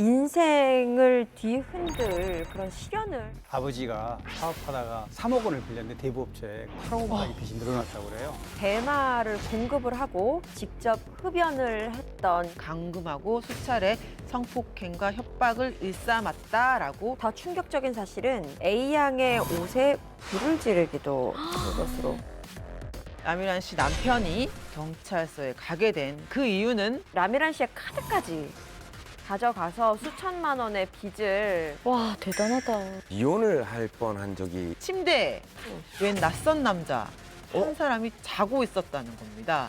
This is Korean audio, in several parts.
인생을 뒤흔들 그런 시련을. 아버지가 사업하다가 3억 원을 빌렸는데 대부업체에 8억 원까지 빚이 늘어났다고 그래요. 대마를 공급을 하고 직접 흡연을 했던. 감금하고 수차례 성폭행과 협박을 일삼았다라고. 더 충격적인 사실은 A양의 옷에 불을 지르기도 한 것으로. 라미란 씨 남편이 경찰서에 가게 된 그 이유는 라미란 씨의 카드까지 가져가서 수천만 원의 빚을. 와, 대단하다. 이혼을 할 뻔한 적이 침대에 웬 낯선 남자 한 사람이 자고 있었다는 겁니다.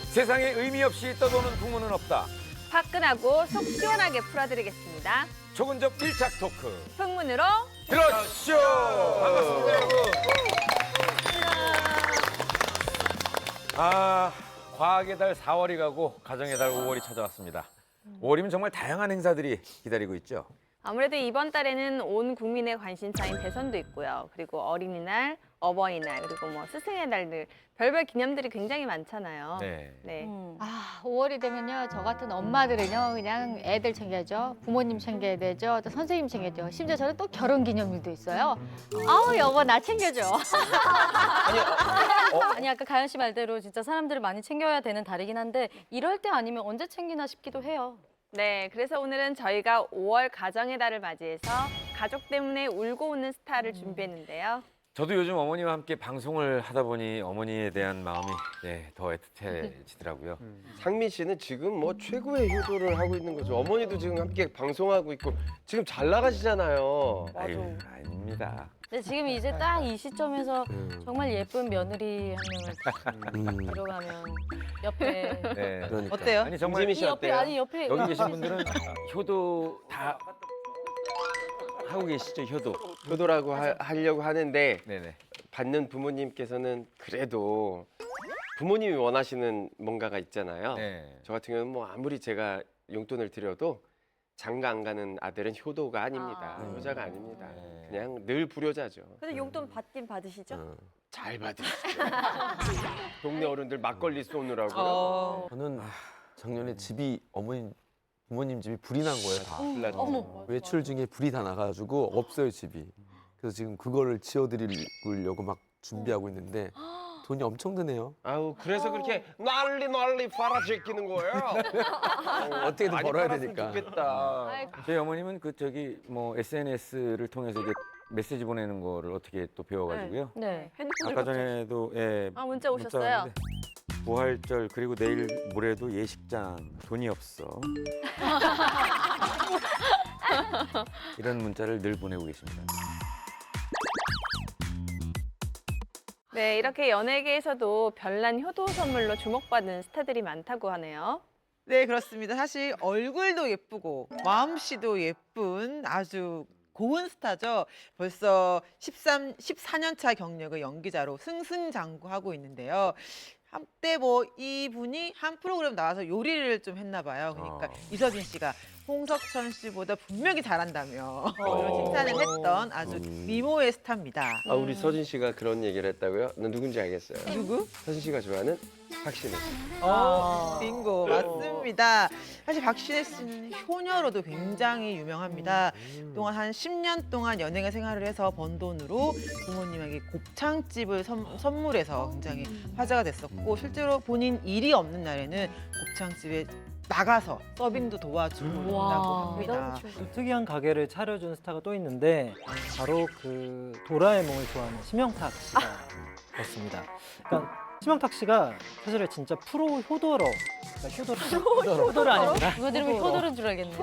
세상에 의미 없이 떠도는 부모는 없다. 화끈하고 속 시원하게 풀어드리겠습니다. 조근접 밀착 토크 풍문으로 들어쇼. 반갑습니다, 여러분. 과학의 달 4월이 가고 가정의 달 5월이 찾아왔습니다. 5월이면 정말 다양한 행사들이 기다리고 있죠. 아무래도 이번 달에는 온 국민의 관심사인 대선도 있고요. 그리고 어린이날, 어버이날, 그리고 뭐 스승의 날들 별별 기념들이 굉장히 많잖아요. 네. 5월이 되면요, 저 같은 엄마들은요, 그냥 애들 챙겨야죠. 부모님 챙겨야 되죠. 또 선생님 챙겨야죠. 심지어 저는 또 결혼 기념일도 있어요. 아우, 여보, 나 챙겨줘. 아니 아까 가연 씨 말대로 진짜 사람들을 많이 챙겨야 되는 달이긴 한데 이럴 때 아니면 언제 챙기나 싶기도 해요. 네, 그래서 오늘은 저희가 5월 가정의 달을 맞이해서 가족 때문에 울고 웃는 스타를 준비했는데요. 저도 요즘 어머니와 함께 방송을 하다 보니 어머니에 대한 마음이 더 애틋해지더라고요. 상민 씨는 지금 뭐 최고의 효도를 하고 있는 거죠. 어머니도 지금 함께 방송하고 있고 지금 잘 나가시잖아요. 아유, 아닙니다. 근데 지금 이제 딱 이 시점에서 정말 예쁜 며느리 한 명을 들어가면 옆에 네. 그러니까. 어때요? 아니 정말 김지민 이 씨 옆에 어때요? 아니 옆에 여기 계신 분들은 효도 다 하고 계시죠, 효도. 효도라고 하려고 하는데 네네. 받는 부모님께서는 그래도 부모님이 원하시는 뭔가가 있잖아요. 네. 저 같은 경우는 뭐 아무리 제가 용돈을 드려도 장가 안 가는 아들은 효도가 아닙니다. 효자가 아닙니다. 네. 그냥 늘 불효자죠. 근데 용돈 받긴 받으시죠? 잘 받으시죠. 동네 어른들 막걸리 쏘느라고요. 어, 저는 작년에 집이 부모님 집이 불이 난 거예요 다. 불났죠. 어머. 외출 중에 불이 다 나가지고 없어요 집이. 그래서 지금 그거를 지어드리려고 막 준비하고 있는데 돈이 엄청 드네요. 아우 그래서 그렇게 난리 팔아 제끼는 거예요. 어떻게든 많이 벌어야 팔았으면 되니까. 좋겠다. 저희 어머님은 뭐 SNS를 통해서 이제 메시지 보내는 거를 어떻게 또 배워가지고요. 네. 핸드폰을 아까 갑자기. 전에도 문자 오셨어요? 왔는데, 부활절 그리고 내일 모레도 예식장 돈이 없어. 이런 문자를 늘 보내고 계십니다. 네, 이렇게 연예계에서도 별난 효도 선물로 주목받는 스타들이 많다고 하네요. 네, 그렇습니다. 사실 얼굴도 예쁘고 마음씨도 예쁜 아주 고운 스타죠. 벌써 14년 차 경력의 연기자로 승승장구하고 있는데요. 한때 뭐 이분이 한 프로그램 나와서 요리를 좀 했나 봐요. 그러니까 이서진 씨가 홍석천 씨보다 분명히 잘한다며 칭찬을 했던 아주 미모의 스타입니다. 아 우리 서진 씨가 그런 얘기를 했다고요? 나 누군지 알겠어요. 누구? 서진 씨가 좋아하는 박신혜 씨. 빙고 맞습니다. 사실 박신혜 씨는 효녀로도 굉장히 유명합니다. 그동안 한 10년 동안 연예계 생활을 해서 번 돈으로 부모님에게 곱창집을 선물해서 굉장히 화제가 됐었고 실제로 본인 일이 없는 날에는 곱창집에 나가서 서빙도 도와주고 있다고 합니다. 또 특이한 가게를 차려준 스타가 또 있는데 바로 그 도라에몽을 좋아하는 심영탁 씨가 그렇습니다. 그러니까 심영탁 씨가 사실은 진짜 프로 효도러, 그러니까 효도를 아닙니다. 그거 들으면 효도른 줄 알겠네.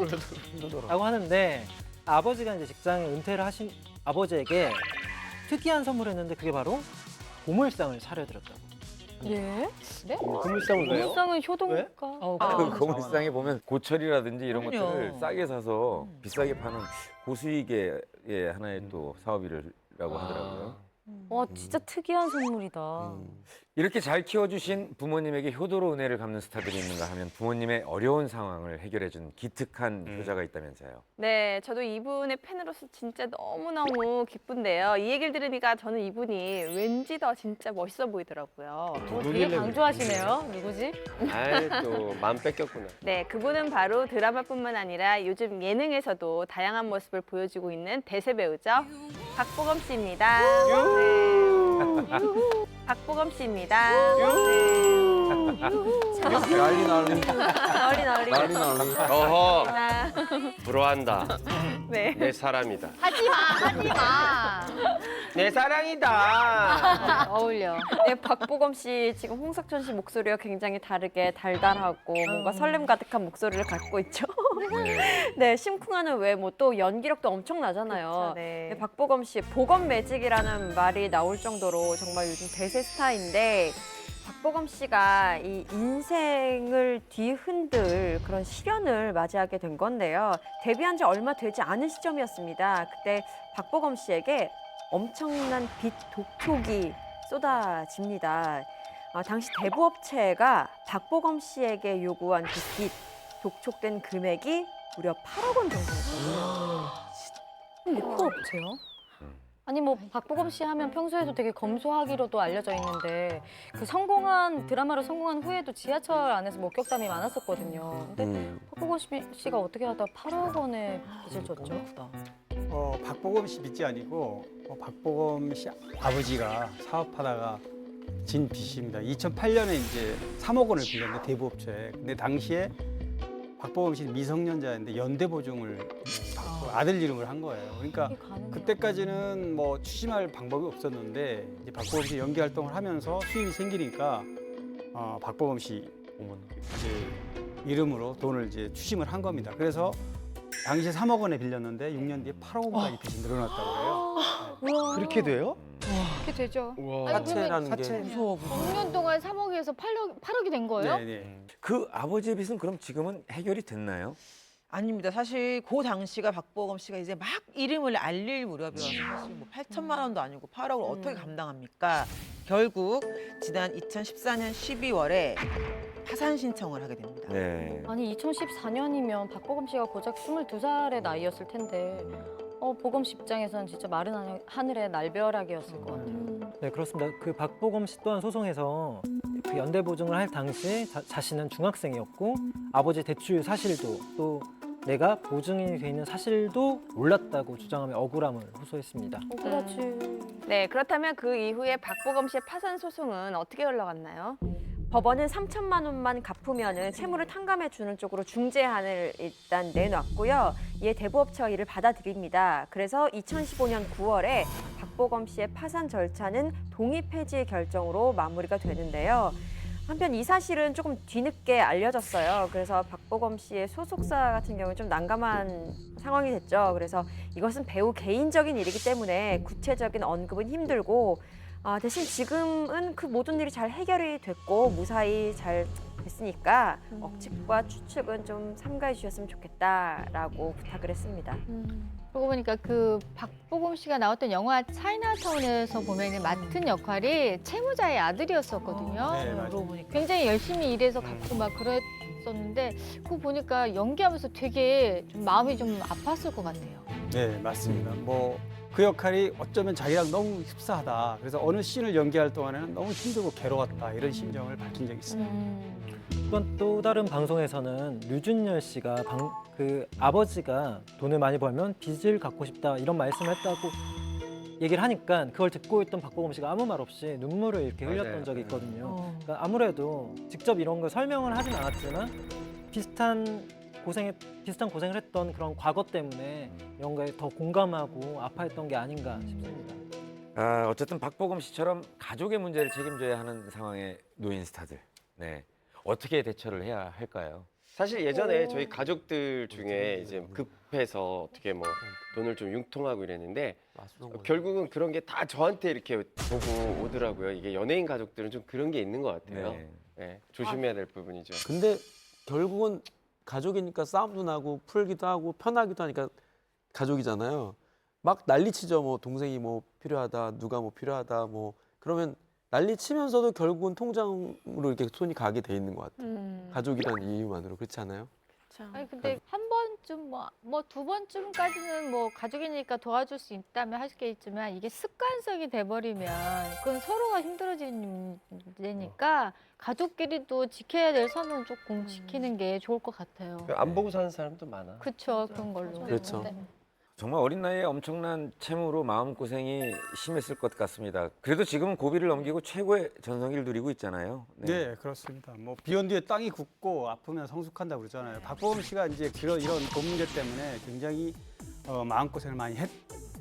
라고 하는데 아버지가 이제 직장에 은퇴를 하신 아버지에게 특이한 선물을 했는데 그게 바로 고물상을 차려드렸다고. 예? 네? 고물상을 왜요? 물상은 효도인가? 그 고물상에 보면 고철이라든지 이런 그럼요. 것들을 싸게 사서 비싸게 파는 고수익의 하나의 또 사업이라고 하더라고요. 와 진짜 특이한 선물이다. 이렇게 잘 키워주신 부모님에게 효도로 은혜를 갚는 스타들이 있는가 하면 부모님의 어려운 상황을 해결해준 기특한 효자가 있다면서요. 네, 저도 이분의 팬으로서 진짜 너무너무 기쁜데요. 이 얘기를 들으니까 저는 이분이 왠지 더 진짜 멋있어 보이더라고요. 되게 강조하시네요. 누구지? 아이 또 마음 뺏겼구나. 네, 그분은 바로 드라마뿐만 아니라 요즘 예능에서도 다양한 모습을 보여주고 있는 대세 배우죠. 박보검 씨입니다. 네. 박보검 씨입니다. 네. 난리 난리 난리 난리. 난리 난리. 어허 아, 부러워한다. 네. 내 사람이다. 하지 마, 하지 마. 내 사랑이다. 어울려. 네, 박보검 씨 지금 홍석천 씨 목소리와 굉장히 다르게 달달하고 뭔가 설렘 가득한 목소리를 갖고 있죠. 네, 심쿵하는 외모 또 연기력도 엄청나잖아요. 그쵸, 네. 네, 박보검 씨 보검 매직이라는 말이 나올 정도로 정말 요즘 대세 스타인데 박보검 씨가 이 인생을 뒤흔들 그런 시련을 맞이하게 된 건데요. 데뷔한 지 얼마 되지 않은 시점이었습니다. 그때 박보검 씨에게 엄청난 빚 독촉이 쏟아집니다. 당시 대부업체가 박보검 씨에게 요구한 그 빚 독촉된 금액이 무려 8억 원 정도였거든요. 대부업체요? 아니 뭐 박보검 씨 하면 평소에도 되게 검소하기로도 알려져 있는데 그 성공한 드라마로 성공한 후에도 지하철 안에서 목격담이 많았었거든요. 근데 박보검 씨가 어떻게 하다 8억 원의 빚을 졌죠? 박보검 씨 빚이 아니고 박보검 씨 아버지가 사업하다가 진 빚입니다. 2008년에 이제 3억 원을 빌렸는데 대부업체에. 근데 당시에 박보검 씨는 미성년자인데 연대 보증을 받고 아들 이름을 한 거예요. 그러니까 이게 가능해요? 그때까지는 뭐 추심할 방법이 없었는데 이제 박보검 씨 연기 활동을 하면서 수입이 생기니까 박보검 씨 이제 이름으로 돈을 이제 추심을 한 겁니다. 그래서 당시에 3억 원에 빌렸는데 6년 뒤에 8억 원까지 빚이 늘어났다고 해요. 그렇게 돼요? 그렇게 되죠. 와. 아니, 그러면 사채라는 게 무서워. 6년 동안 3억에서 8억이 된 거예요? 네, 네. 그 아버지의 빚은 그럼 지금은 해결이 됐나요? 아닙니다. 사실 그 당시가 박보검 씨가 이제 막 이름을 알릴 무렵이어서 사실 뭐 8천만 원도 아니고 8억을 어떻게 감당합니까? 결국 지난 2014년 12월에 파산 신청을 하게 됩니다. 네. 아니 2014년이면 박보검 씨가 고작 22살의 나이였을 텐데 보검 씨 입장에서는 진짜 마른 하늘의 날벼락이었을 것 같아요. 네, 그렇습니다. 그 박보검 씨 또한 소송에서 그 연대 보증을 할 당시 자신은 중학생이었고 아버지 대출 사실도 또 내가 보증인이 돼 있는 사실도 몰랐다고 주장하며 억울함을 호소했습니다. 억울하지. 네, 그렇다면 그 이후에 박보검 씨의 파산 소송은 어떻게 흘러갔나요? 법원은 3천만 원만 갚으면 채무를 탕감해 주는 쪽으로 중재안을 일단 내놨고요. 이에 대부업체가 이를 받아들입니다. 그래서 2015년 9월에 박보검 씨의 파산 절차는 동의 폐지 결정으로 마무리가 되는데요. 한편 이 사실은 조금 뒤늦게 알려졌어요. 그래서 박보검 씨의 소속사 같은 경우는 좀 난감한 상황이 됐죠. 그래서 이것은 배우 개인적인 일이기 때문에 구체적인 언급은 힘들고 대신 지금은 그 모든 일이 잘 해결이 됐고 무사히 잘 됐으니까 억측과 추측은 좀 삼가해 주셨으면 좋겠다라고 부탁을 했습니다. 그러고 보니까 그 박보검 씨가 나왔던 영화 차이나타운에서 보면 맡은 역할이 채무자의 아들이었었거든요. 네, 맞아요. 굉장히 열심히 일해서 갚고 막 그랬었는데 그거 보니까 연기하면서 되게 좀 마음이 좀 아팠을 것 같아요. 네, 맞습니다. 뭐 그 역할이 어쩌면 자기랑 너무 흡사하다. 그래서 어느 씬을 연기할 동안에는 너무 힘들고 괴로웠다. 이런 심정을 밝힌 적이 있어요. 이번 또 다른 방송에서는 류준열 씨가 그 아버지가 돈을 많이 벌면 빚을 갚고 싶다 이런 말씀을 했다고 얘기를 하니까 그걸 듣고 있던 박보검 씨가 아무 말 없이 눈물을 이렇게 흘렸던 맞아요. 적이 있거든요. 그러니까 아무래도 직접 이런 걸 설명을 하진 않았지만 비슷한 고생을 했던 그런 과거 때문에 이런 거에 더 공감하고 아파했던 게 아닌가 싶습니다. 어쨌든 박보검 씨처럼 가족의 문제를 책임져야 하는 상황에 놓인 스타들. 네. 어떻게 대처를 해야 할까요? 사실 예전에 저희 가족들 중에 이제 급해서 어떻게 뭐 돈을 좀 융통하고 이랬는데 결국은 그런 게 다 저한테 이렇게 보고 오더라고요. 이게 연예인 가족들은 좀 그런 게 있는 것 같아요. 네. 네, 조심해야 될 부분이죠. 근데 결국은 가족이니까 싸움도 나고 풀기도 하고 편하기도 하니까 가족이잖아요. 막 난리치죠. 뭐 동생이 뭐 필요하다, 누가 뭐 필요하다, 뭐 그러면 난리치면서도 결국은 통장으로 이렇게 손이 가게 돼 있는 것 같아요. 가족이라는 이유만으로 그렇지 않아요? 아니 근데 한 번쯤 뭐 두 번쯤까지는 뭐 가족이니까 도와줄 수 있다면 할 게 있지만 이게 습관성이 돼버리면 그건 서로가 힘들어지는 문제니까 가족끼리도 지켜야 될 선은 조금 지키는 게 좋을 것 같아요. 안 보고 사는 사람도 많아. 그렇죠 그런 걸로. 그렇죠. 네. 정말 어린 나이에 엄청난 채무로 마음고생이 심했을 것 같습니다. 그래도 지금은 고비를 넘기고 최고의 전성기를 누리고 있잖아요. 네, 그렇습니다. 뭐 비온 뒤에 땅이 굳고 아프면 성숙한다고 그러잖아요. 박보검 씨가 이제 이런 돈 문제 때문에 굉장히 마음고생을 많이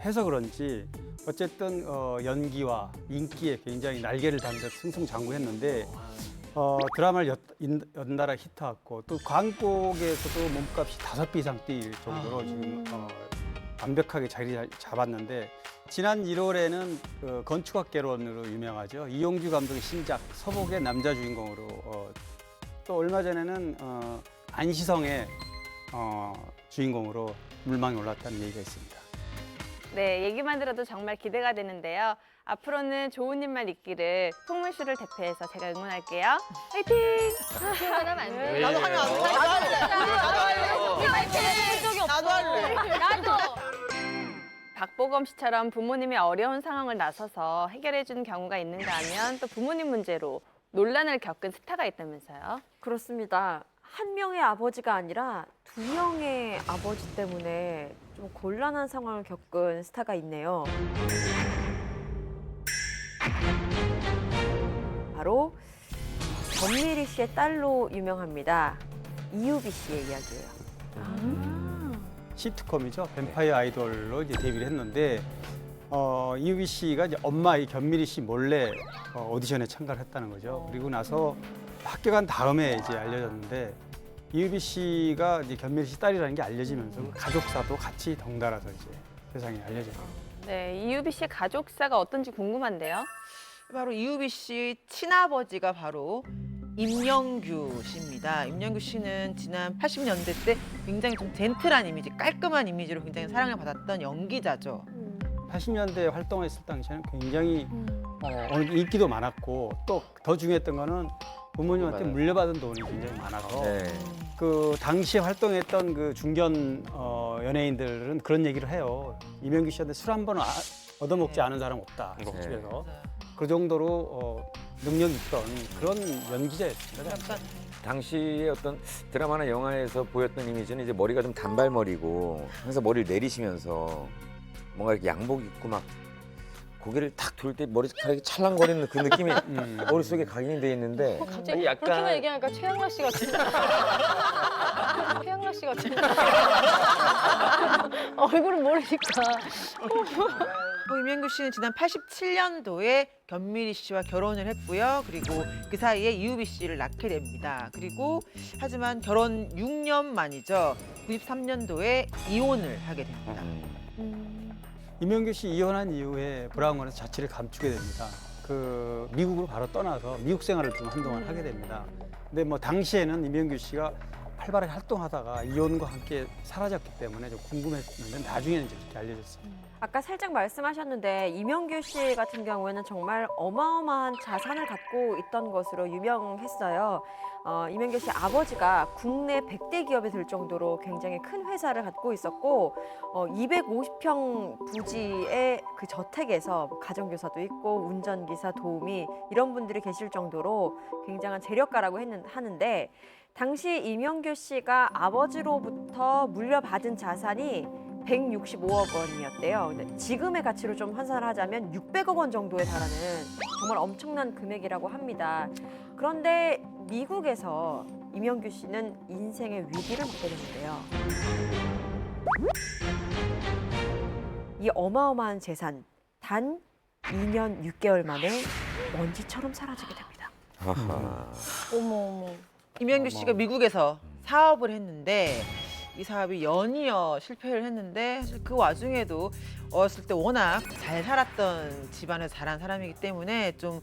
해서 그런지 어쨌든 연기와 인기에 굉장히 날개를 달면서 승승장구했는데 드라마를 연달아 히트했고 또 광곡에서도 몸값이 5배 이상 뛸 정도로 지금 완벽하게 자리 잡았는데 지난 1월에는 그 건축학개론으로 유명하죠. 이용주 감독의 신작 서복의 남자 주인공으로 또 얼마 전에는 안시성의 주인공으로 물망에 올랐다는 얘기가 있습니다. 네, 얘기만 들어도 정말 기대가 되는데요. 앞으로는 좋은 일만 있기를 송문수를 대표해서 제가 응원할게요. 화이팅! 응원하면 안 돼. 나도 하면 안 돼. 나도 할래. 나도 할래. 나도. 박보검 씨처럼 부모님이 어려운 상황을 나서서 해결해주는 경우가 있는가 하면 또 부모님 문제로 논란을 겪은 스타가 있다면서요. 그렇습니다. 한 명의 아버지가 아니라 2명의 아버지 때문에 좀 곤란한 상황을 겪은 스타가 있네요. 바로 전미리 씨의 딸로 유명합니다. 이유비 씨의 이야기예요. 시트콤이죠. 뱀파이어 아이돌로 이제 데뷔를 했는데 이유비 씨가 이제 엄마 이 견미리 씨 몰래 오디션에 참가를 했다는 거죠. 그리고 나서 학교 간 다음에 이제 알려졌는데 이유비 씨가 이제 견미리 씨 딸이라는 게 알려지면서 그 가족사도 같이 덩달아서 이제 세상에 알려졌어요. 네, 이유비 씨의 가족사가 어떤지 궁금한데요. 바로 이유비 씨 친아버지가 바로 임영규 씨입니다. 임영규 씨는 지난 80년대 때 굉장히 좀 젠틀한 이미지, 깔끔한 이미지로 굉장히 사랑을 받았던 연기자죠. 80년대 활동했을 당시에는 굉장히 어느 정도 인기도 많았고 또 더 중요했던 거는 부모님한테 물려받은 돈이 굉장히 많아서 네. 그 당시에 활동했던 그 중견 연예인들은 그런 얘기를 해요. 이명규 씨한테 술 한 번 얻어먹지 않은 사람 없다. 집에서 그 정도로 능력 있던 그런 연기자였습니다. 당시에 어떤 드라마나 영화에서 보였던 이미지는 이제 머리가 좀 단발머리고 항상 머리를 내리시면서 뭔가 이렇게 양복 입고 막 고개를 탁 돌 때 머리카락이 찰랑거리는 그 느낌이 머릿속에 각인돼 있는데 갑자기 약간- 그렇게만 얘기하니까 최양락 씨 같은. 최양락 씨 같은. 얼굴은 모르니까. 임영규 씨는 지난 87년도에 견미리 씨와 결혼을 했고요. 그리고 그 사이에 이유비 씨를 낳게 됩니다. 그리고 하지만 결혼 6년 만이죠. 93년도에 이혼을 하게 됩니다. 이명규 씨 이혼한 이후에 브라운관에서 자취를 감추게 됩니다. 그 미국으로 바로 떠나서 미국 생활을 좀 한동안 하게 됩니다. 근데 뭐 당시에는 이명규 씨가 활발하게 활동하다가 이혼과 함께 사라졌기 때문에 좀 궁금했는데 나중에는 이제 그렇게 알려졌어요. 아까 살짝 말씀하셨는데 이명규 씨 같은 경우에는 정말 어마어마한 자산을 갖고 있던 것으로 유명했어요. 이명규 씨 아버지가 국내 100대 기업에 들 정도로 굉장히 큰 회사를 갖고 있었고 250평 부지의 그 저택에서 뭐 가정교사도 있고 운전기사, 도우미 이런 분들이 계실 정도로 굉장한 재력가라고 하는데 당시 이명규 씨가 아버지로부터 물려받은 자산이 165억 원이었대요. 근데 지금의 가치로 좀 환산을 하자면 600억 원 정도에 달하는 정말 엄청난 금액이라고 합니다. 그런데 미국에서 이명규 씨는 인생의 위기를 맞게 되는데요. 이 어마어마한 재산 단 2년 6개월 만에 먼지처럼 사라지게 됩니다. 어머. 임영규 씨가 미국에서 사업을 했는데 이 사업이 연이어 실패를 했는데 사실 그 와중에도 어렸을 때 워낙 잘 살았던 집안에서 자란 사람이기 때문에 좀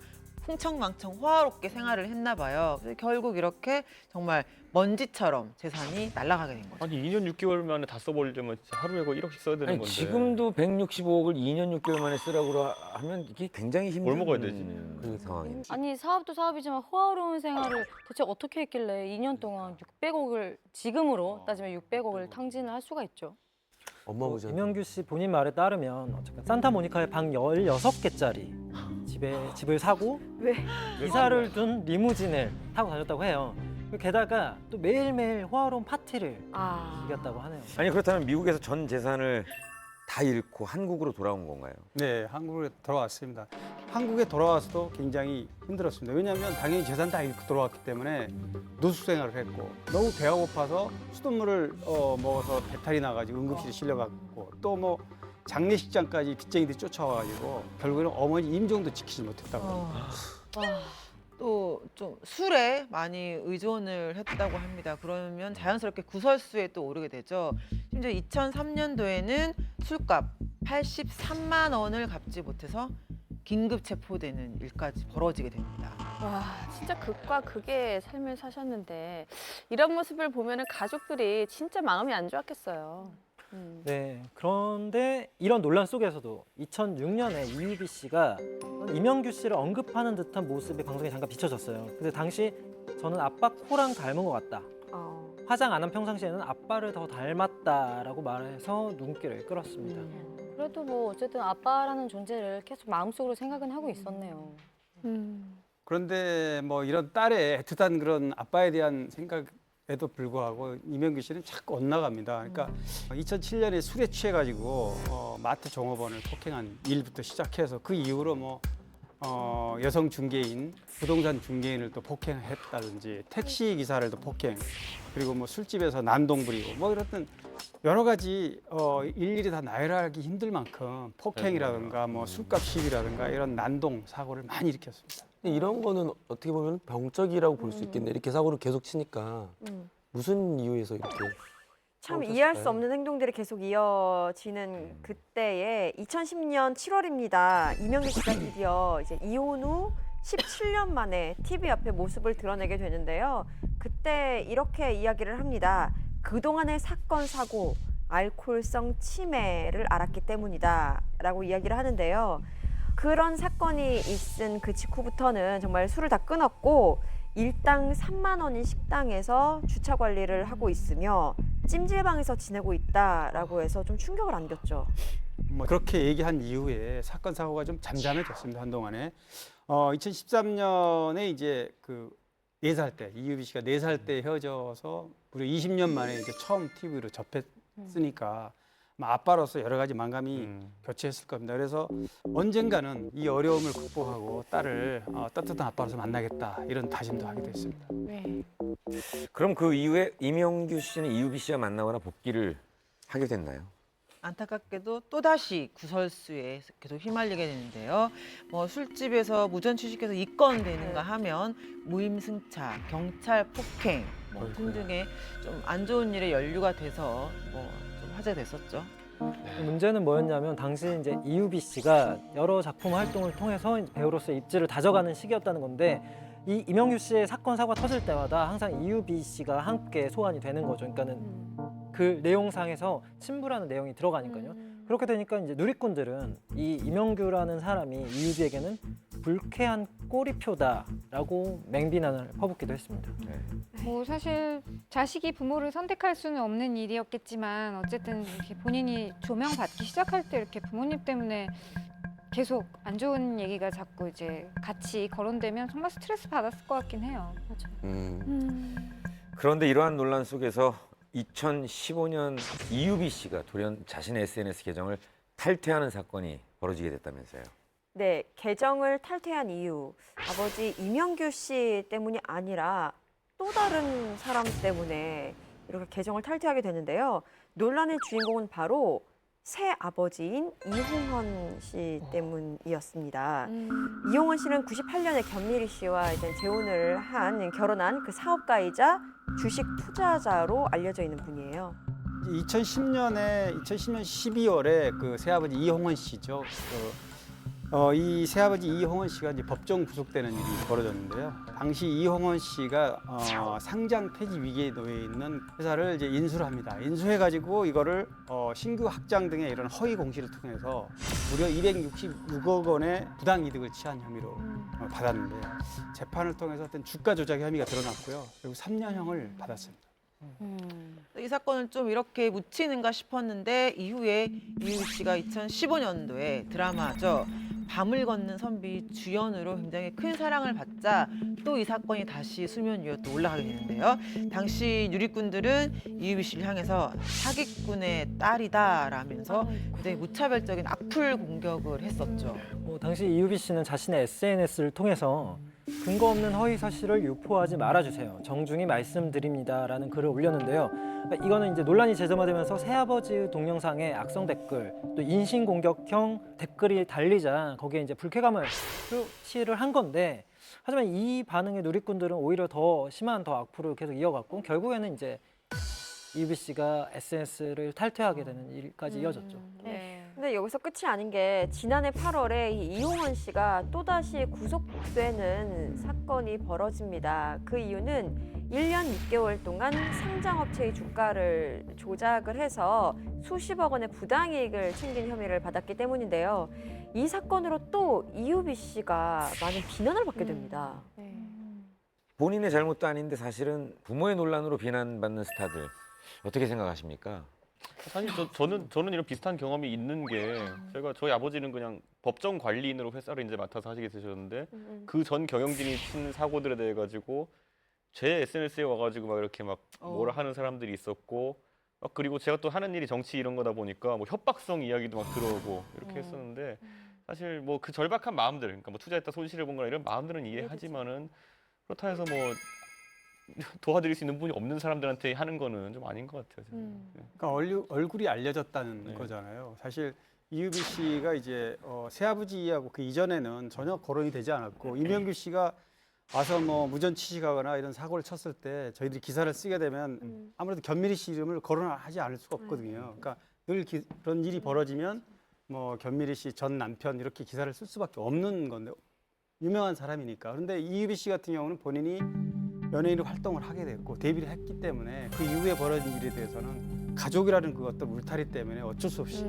흥청망청 호화롭게 생활을 했나 봐요. 그래서 결국 이렇게 정말 먼지처럼 재산이 날아가게 된 거죠. 아니 2년 6개월 만에 다 써버리려면 진짜 하루에 거의 1억씩 써야 되는 아니, 건데. 지금도 165억을 2년 6개월 만에 쓰라고 하면 이게 굉장히 힘든 뭘 먹어야 되지? 상황인데. 아니 사업도 사업이지만 호화로운 생활을 대체 어떻게 했길래 2년 동안 600억을 지금으로 따지면 600억을 탕진을 할 수가 있죠? 어마무지. 이명규 씨 본인 말에 따르면 어쨌든 산타모니카에 방 16개짜리 집을 사고 왜? 이사를 둔 리무진을 타고 다녔다고 해요. 게다가 또 매일매일 호화로운 파티를 아. 즐겼다고 하네요. 아니 그렇다면 미국에서 전 재산을 다 잃고 한국으로 돌아온 건가요? 네, 한국에 돌아왔습니다. 한국에 돌아와서도 굉장히 힘들었습니다. 왜냐하면 당연히 재산 다 잃고 돌아왔기 때문에 노숙 생활을 했고 너무 배가 고파서 수돗물을 먹어서 배탈이 나가지고 응급실에 실려갔고 또 뭐 장례식장까지 빚쟁이들이 쫓아와가지고 결국에는 어머니 임종도 지키지 못했다고 합니다. 또 좀 술에 많이 의존을 했다고 합니다. 그러면 자연스럽게 구설수에 또 오르게 되죠. 심지어 2003년도에는 술값 83만 원을 갚지 못해서 긴급 체포되는 일까지 벌어지게 됩니다. 와, 진짜 극과 극의 삶을 사셨는데 이런 모습을 보면은 가족들이 진짜 마음이 안 좋았겠어요. 네, 그런데 이런 논란 속에서도 2006년에 이유비 씨가 이명규 씨를 언급하는 듯한 모습이 방송에 잠깐 비춰졌어요. 근데 당시 저는 아빠 코랑 닮은 것 같다. 화장 안 한 평상시에는 아빠를 더 닮았다라고 말해서 눈길을 끌었습니다. 그래도 뭐 어쨌든 아빠라는 존재를 계속 마음속으로 생각은 하고 있었네요. 그런데 뭐 이런 딸의 애틋한 그런 아빠에 대한 생각에도 불구하고 이명규 씨는 자꾸 엇나갑니다. 그러니까 2007년에 술에 취해가지고 마트 종업원을 폭행한 일부터 시작해서 그 이후로 뭐 여성 중개인, 부동산 중개인을 또 폭행했다든지 택시 기사를 또 폭행, 그리고 뭐 술집에서 난동 부리고 뭐 이렇든 여러 가지 일일이 다 나열하기 힘들 만큼 폭행이라든가 뭐 술값 시비라든가 이런 난동 사고를 많이 일으켰습니다. 근데 이런 거는 어떻게 보면 병적이라고 볼 수 있겠네. 이렇게 사고를 계속 치니까 무슨 이유에서 이렇게 참 싸우셨을까요? 이해할 수 없는 행동들이 계속 이어지는 그때에 2010년 7월입니다. 이명규 씨가 드디어 이제 이혼 후 17년 만에 TV 앞에 모습을 드러내게 되는데요. 그때 이렇게 이야기를 합니다. 그동안의 사건, 사고, 알코올성 치매를 알았기 때문이다라고 이야기를 하는데요. 그런 사건이 있은 그 직후부터는 정말 술을 다 끊었고 일당 3만 원인 식당에서 주차 관리를 하고 있으며 찜질방에서 지내고 있다라고 해서 좀 충격을 안겼죠. 뭐 그렇게 얘기한 이후에 사건 사고가 좀 잠잠해졌습니다. 한동안에 2013년에 이제 그 4살 때 이유비 씨가 4살 때 헤어져서 무려 20년 만에 이제 처음 TV로 접했으니까 아빠로서 여러 가지 만감이 교체했을 겁니다. 그래서 언젠가는 이 어려움을 극복하고 딸을 따뜻한 아빠로서 만나겠다 이런 다짐도 하게 됐습니다. 그럼 그 이후에 이명규 씨는 이유비 씨와 만나거나 복귀를 하게 됐나요? 안타깝게도 또다시 구설수에 계속 휘말리게 되는데요. 뭐 술집에서 무전 취식해서 입건되는가 하면 무임승차, 경찰 폭행 뭐 등등의 좀 안 좋은 일에 연루가 돼서 뭐 좀 화제가 됐었죠. 문제는 뭐였냐면 당시 이제 이유비 씨가 여러 작품 활동을 통해서 이제 배우로서 입지를 다져가는 시기였다는 건데 이 이명규 씨의 사건 사고가 터질 때마다 항상 이유비 씨가 함께 소환이 되는 거죠. 그러니까는 그 내용상에서 친부라는 내용이 들어가니까요. 그렇게 되니까 이제 누리꾼들은 이 이명규라는 사람이 이유비에게는 불쾌한 꼬리표다라고 맹비난을 퍼붓기도 했습니다. 뭐 사실 자식이 부모를 선택할 수는 없는 일이었겠지만 어쨌든 이렇게 본인이 조명받기 시작할 때 이렇게 부모님 때문에 계속 안 좋은 얘기가 자꾸 이제 같이 거론되면 정말 스트레스 받았을 것 같긴 해요. 그런데 이러한 논란 속에서 2015년 이유비 씨가 돌연 자신의 SNS 계정을 탈퇴하는 사건이 벌어지게 됐다면서요. 네, 계정을 탈퇴한 이유 아버지 이명규 씨 때문이 아니라 또 다른 사람 때문에 이렇게 계정을 탈퇴하게 되는데요. 논란의 주인공은 바로 새 아버지인 이홍헌 씨 때문이었습니다. 이홍헌 씨는 98년에 견미리 씨와 이제 재혼을 결혼한 그 사업가이자 주식 투자자로 알려져 있는 분이에요. 2010년 12월에 그 새아버지 이홍헌 씨죠. 이 새아버지 이홍원 씨가 이제 법정 구속되는 일이 벌어졌는데요. 당시 이홍원 씨가 상장 폐지 위기에 놓여 있는 회사를 이제 인수를 합니다. 인수해가지고 이거를 신규 확장 등의 이런 허위 공시를 통해서 무려 266억 원의 부당 이득을 취한 혐의로 받았는데 재판을 통해서 어떤 주가 조작 혐의가 드러났고요. 그리고 3년형을 받았습니다. 이 사건을 좀 이렇게 묻히는가 싶었는데 이후에 이유비 씨가 2015년도에 드라마죠. 밤을 걷는 선비 주연으로 굉장히 큰 사랑을 받자 또 이 사건이 다시 수면 위로 또 올라가게 되는데요. 당시 누리꾼들은 이유비 씨를 향해서 사기꾼의 딸이다라면서 굉장히 무차별적인 악플 공격을 했었죠. 당시 이유비 씨는 자신의 SNS를 통해서 근거 없는 허위 사실을 유포하지 말아주세요. 정중히 말씀드립니다라는 글을 올렸는데요. 이거는 이제 논란이 재점화되면서 새아버지 동영상에 악성 댓글, 또 인신 공격형 댓글이 달리자 거기에 이제 불쾌감을 표시를 한 건데, 하지만 이 반응에 누리꾼들은 오히려 더 심한 악플을 계속 이어갔고 결국에는 이제 이유비 씨가 SNS를 탈퇴하게 되는 일까지 이어졌죠. 네. 근데 여기서 끝이 아닌 게 지난해 8월에 이홍원 씨가 또다시 구속되는 사건이 벌어집니다. 그 이유는 1년 6개월 동안 상장업체의 주가를 조작을 해서 수십억 원의 부당이익을 챙긴 혐의를 받았기 때문인데요. 이 사건으로 또 이유비 씨가 많은 비난을 받게 됩니다. 본인의 잘못도 아닌데 사실은 부모의 논란으로 비난받는 스타들 어떻게 생각하십니까? 사실 저는 이런 비슷한 경험이 있는 게 저희 아버지는 그냥 법정 관리인으로 회사를 이제 맡아서 하시게 되셨는데 그 전 경영진이 친 사고들에 대해 가지고 제 SNS에 와가지고 막 이렇게 막 뭐라 하는 사람들이 있었고 그리고 제가 또 하는 일이 정치 이런 거다 보니까 뭐 협박성 이야기도 막 들어오고 이렇게 했었는데 사실 뭐 그 절박한 마음들, 그러니까 뭐 투자했다 손실을 본 거나 이런 마음들은 이해하지만은 그렇다 해서 뭐 도와드릴 수 있는 분이 없는 사람들한테 하는 거는 좀 아닌 것 같아요. 그러니까 얼굴이 알려졌다는 거잖아요. 사실 이유비 씨가 이제 새아버지하고 그 이전에는 전혀 거론이 되지 않았고 이명규 씨가 와서 뭐 무전 취직하거나 이런 사고를 쳤을 때 저희들이 기사를 쓰게 되면 아무래도 견미리 씨 이름을 거론하지 않을 수가 없거든요. 그러니까 늘 그런 일이 벌어지면 뭐 견미리 씨 전 남편 이렇게 기사를 쓸 수밖에 없는 건데 유명한 사람이니까. 그런데 이유비 씨 같은 경우는 본인이 연예인으로 활동을 하게 됐고 데뷔를 했기 때문에 그 이후에 벌어진 일에 대해서는 가족이라는 그 어떤 울타리 때문에 어쩔 수 없이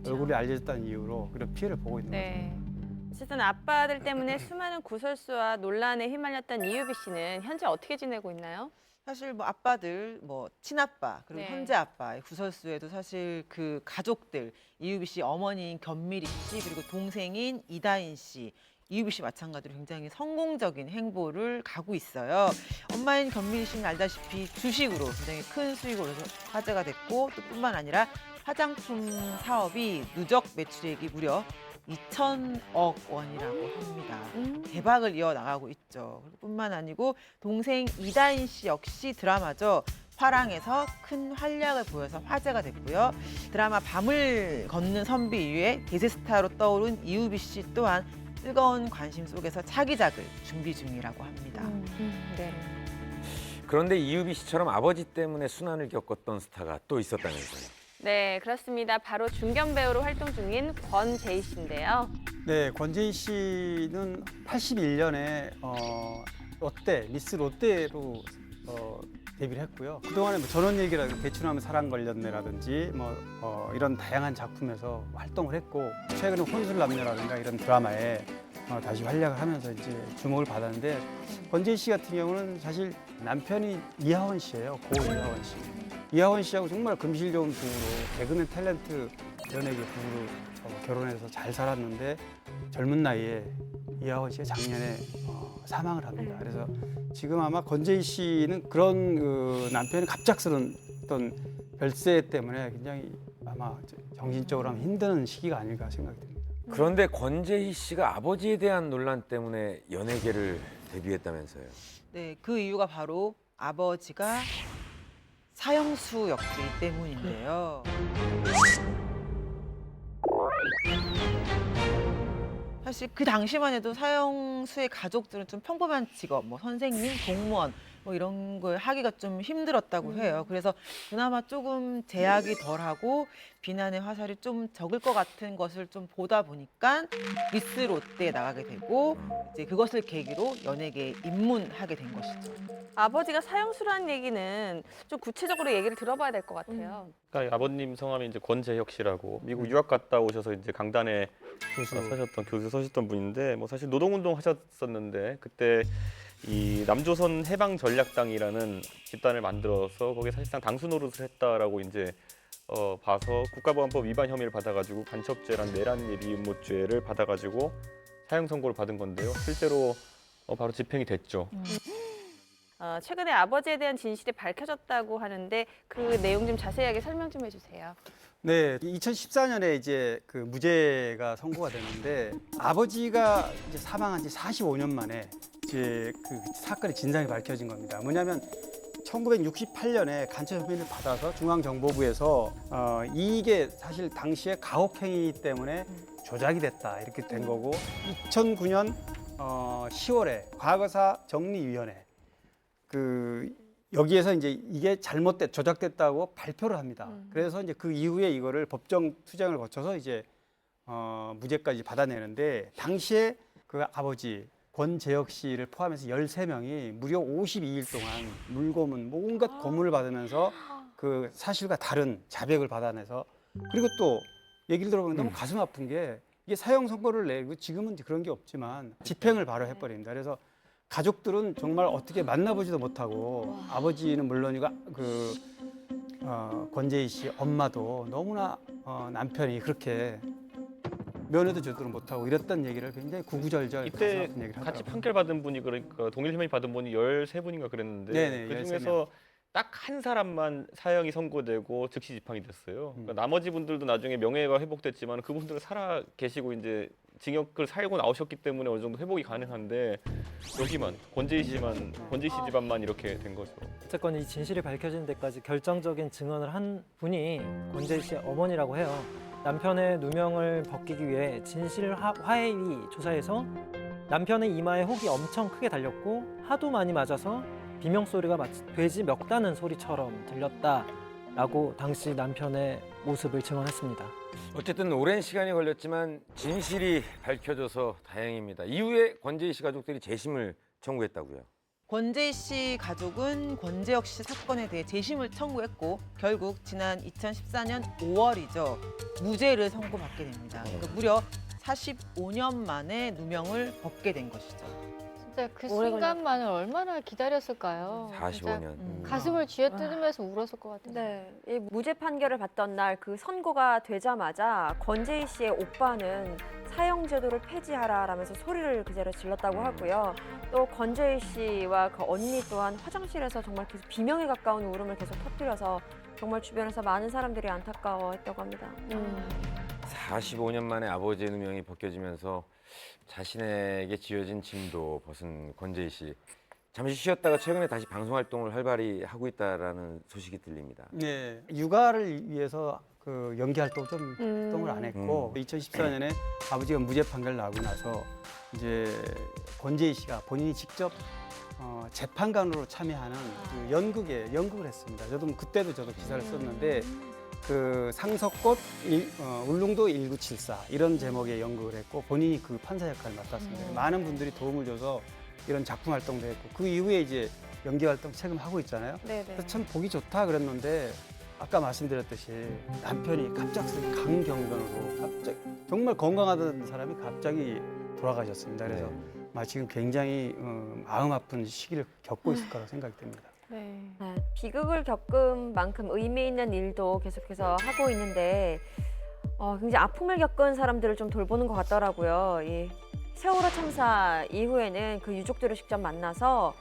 얼굴이 알려졌다는 이유로 그런 피해를 보고 있는 거죠. 어쨌든 아빠들 때문에 수많은 구설수와 논란에 휘말렸던 이유비 씨는 현재 어떻게 지내고 있나요? 사실 뭐 아빠들, 뭐 친아빠 그리고 현재 아빠의 구설수에도 사실 그 가족들 이유비 씨 어머니인 견미리 씨 그리고 동생인 이다인 씨. 이유비 씨 마찬가지로 굉장히 성공적인 행보를 가고 있어요. 엄마인 견미리 씨는 알다시피 주식으로 굉장히 큰 수익으로 화제가 됐고 또 뿐만 아니라 화장품 사업이 누적 매출액이 무려 2,000억 원이라고 합니다. 대박을 이어나가고 있죠. 뿐만 아니고 동생 이다인 씨 역시 드라마죠. 화랑에서 큰 활약을 보여서 화제가 됐고요. 드라마 밤을 걷는 선비 이후에 대세 스타로 떠오른 이유비 씨 또한 뜨거운 관심 속에서 차기작을 준비 중이라고 합니다. 그런데 이유비 씨처럼 아버지 때문에 순환을 겪었던 스타가 또 있었다면서요? 네, 그렇습니다. 바로 중견 배우로 활동 중인 권재희 씨인데요. 네, 권재희 씨는 81년에 미스 롯데로 데뷔를 했고요. 그동안에 뭐 전원일기라든지 대추나무 사랑 걸렸네라든지 이런 다양한 작품에서 활동을 했고 최근에 혼술남녀라든가 이런 드라마에 다시 활약을 하면서 이제 주목을 받았는데 권재희 씨 같은 경우는 사실 남편이 이하원 씨예요. 고 이하원 씨. 이하원 씨하고 정말 금실 좋은 부부로 개그맨 탤런트 연예계 부부로 결혼해서 잘 살았는데 젊은 나이에 이하원 씨가 작년에 사망을 합니다. 그래서 지금 아마 권재희 씨는 그런 그 남편의 갑작스러운 어떤 별세 때문에 굉장히 아마 정신적으로 하면 힘든 시기가 아닐까 생각이 듭니다. 그런데 권재희 씨가 아버지에 대한 논란 때문에 연예계를 데뷔했다면서요? 네, 그 이유가 바로 아버지가 사형수였기 때문인데요. 사실 그 당시만 해도 사형수의 가족들은 좀 평범한 직업, 뭐 선생님, 공무원, 뭐 이런 걸 하기가 좀 힘들었다고 해요. 그래서 그나마 조금 제약이 덜하고 비난의 화살이 좀 적을 것 같은 것을 좀 보다 보니까 미스 롯데에 나가게 되고 이제 그것을 계기로 연예계에 입문하게 된 것이죠. 아버지가 사형수라는 얘기는 좀 구체적으로 얘기를 들어봐야 될 것 같아요. 그러니까 아버님 성함이 이제 권재혁 씨라고 미국 유학 갔다 오셔서 이제 강단에 서셨던 교수 서셨던 분인데 뭐 사실 노동운동 하셨었는데 그때 이 남조선 해방전략당이라는 집단을 만들어서 거기에 사실상 당수 노릇을 했다라고 이제 봐서 국가보안법 위반 혐의를 받아가지고 간첩죄란 내란 예비음모죄를 받아가지고 사형 선고를 받은 건데요. 실제로 바로 집행이 됐죠. 최근에 아버지에 대한 진실이 밝혀졌다고 하는데 그 내용 좀 자세하게 설명 좀 해주세요. 네, 2014년에 이제 그 무죄가 선고가 됐는데 아버지가 이제 사망한 지 45년 만에 이제 그 사건의 진상이 밝혀진 겁니다. 뭐냐면 1968년에 간첩 혐의를 받아서 중앙정보부에서 이게 사실 당시에 가혹행위 때문에 조작이 됐다 이렇게 된 거고 2009년 10월에 과거사 정리위원회 여기에서 이제 이게 조작됐다고 발표를 합니다. 그래서 이제 그 이후에 이거를 법정 투쟁을 거쳐서 이제 무죄까지 받아내는데 당시에 그 아버지 권재혁 씨를 포함해서 13명이 무려 52일 동안 물고문 온갖 고문을 받으면서 그 사실과 다른 자백을 받아내서 그리고 또 얘기를 들어보면 너무 가슴 아픈 게 이게 사형 선고를 내고 지금은 그런 게 없지만 집행을 바로 해버립니다. 그래서 가족들은 정말 어떻게 만나보지도 못하고 아버지는 물론이고 권재희 씨 엄마도 너무나 남편이 그렇게 면회도 제대로 못하고 이랬던 얘기를 굉장히 구구절절 이때 가슴 아픈 얘기를 같이 하더라고요. 판결 받은 분이 그러니까 동일 혐의 받은 분이 13분인가 그랬는데 네네, 그 중에서 딱 한 사람만 사형이 선고되고 즉시 집행이 됐어요. 그러니까 나머지 분들도 나중에 명예가 회복됐지만 그분들은 살아 계시고 이제 징역을 살고 나오셨기 때문에 어느 정도 회복이 가능한데 여기만 권재희 씨 집안만 이렇게 된 거죠. 어쨌건 이 진실이 밝혀지는 데까지 결정적인 증언을 한 분이 권재희 씨의 어머니라고 해요. 남편의 누명을 벗기기 위해 진실 화해위 조사에서 남편의 이마에 혹이 엄청 크게 달렸고 하도 많이 맞아서 비명소리가 마치 돼지 멱다는 소리처럼 들렸다라고 당시 남편의 모습을 증언했습니다. 어쨌든 오랜 시간이 걸렸지만 진실이 밝혀져서 다행입니다. 이후에 권재희 씨 가족들이 재심을 청구했다고요. 권재희 씨 가족은 권재혁 씨 사건에 대해 재심을 청구했고 결국 지난 2014년 5월이죠. 무죄를 선고받게 됩니다. 그러니까 무려 45년 만에 누명을 벗게 된 것이죠. 진짜 그 순간만을 얼마나 기다렸을까요? 45년. 가슴을 쥐어뜯으면서 울었을 것 같아요. 네, 이 무죄 판결을 받던 날 그 선고가 되자마자 권재희 씨의 오빠는 사형제도를 폐지하라라면서 소리를 그 자리에 질렀다고 하고요. 또 권재희 씨와 그 언니 또한 화장실에서 정말 계속 비명에 가까운 울음을 계속 터뜨려서 정말 주변에서 많은 사람들이 안타까워했다고 합니다. 45년 만에 아버지의 누명이 벗겨지면서 자신에게 지어진 짐도 벗은 권재희 씨. 잠시 쉬었다가 최근에 다시 방송 활동을 활발히 하고 있다라는 소식이 들립니다. 네, 육아를 위해서 그 연기 활동 좀 활동을 안 했고 2014년에 아버지가 무죄 판결 나고 나서 이제 권재희 씨가 본인이 직접 재판관으로 참여하는 그 연극을 했습니다. 그때도 저도 기사를 썼는데 그 상석꽃 울릉도 1974 이런 제목의 연극을 했고 본인이 그 판사 역할을 맡았습니다. 많은 분들이 도움을 줘서 이런 작품 활동도 했고 그 이후에 이제 연기 활동 지금 하고 있잖아요. 그래서 참 보기 좋다 그랬는데 아까 말씀드렸듯이 남편이 갑작스레 강경변으로 갑자기 정말 건강하던 사람이 갑자기 돌아가셨습니다. 그래서 지금 굉장히 마음 아픈 시기를 겪고 있을 거라고 생각이 됩니다. 네, 비극을 겪은 만큼 의미 있는 일도 계속해서 하고 있는데 굉장히 아픔을 겪은 사람들을 좀 돌보는 것 같더라고요. 이 세월호 참사 이후에는 그 유족들을 직접 만나서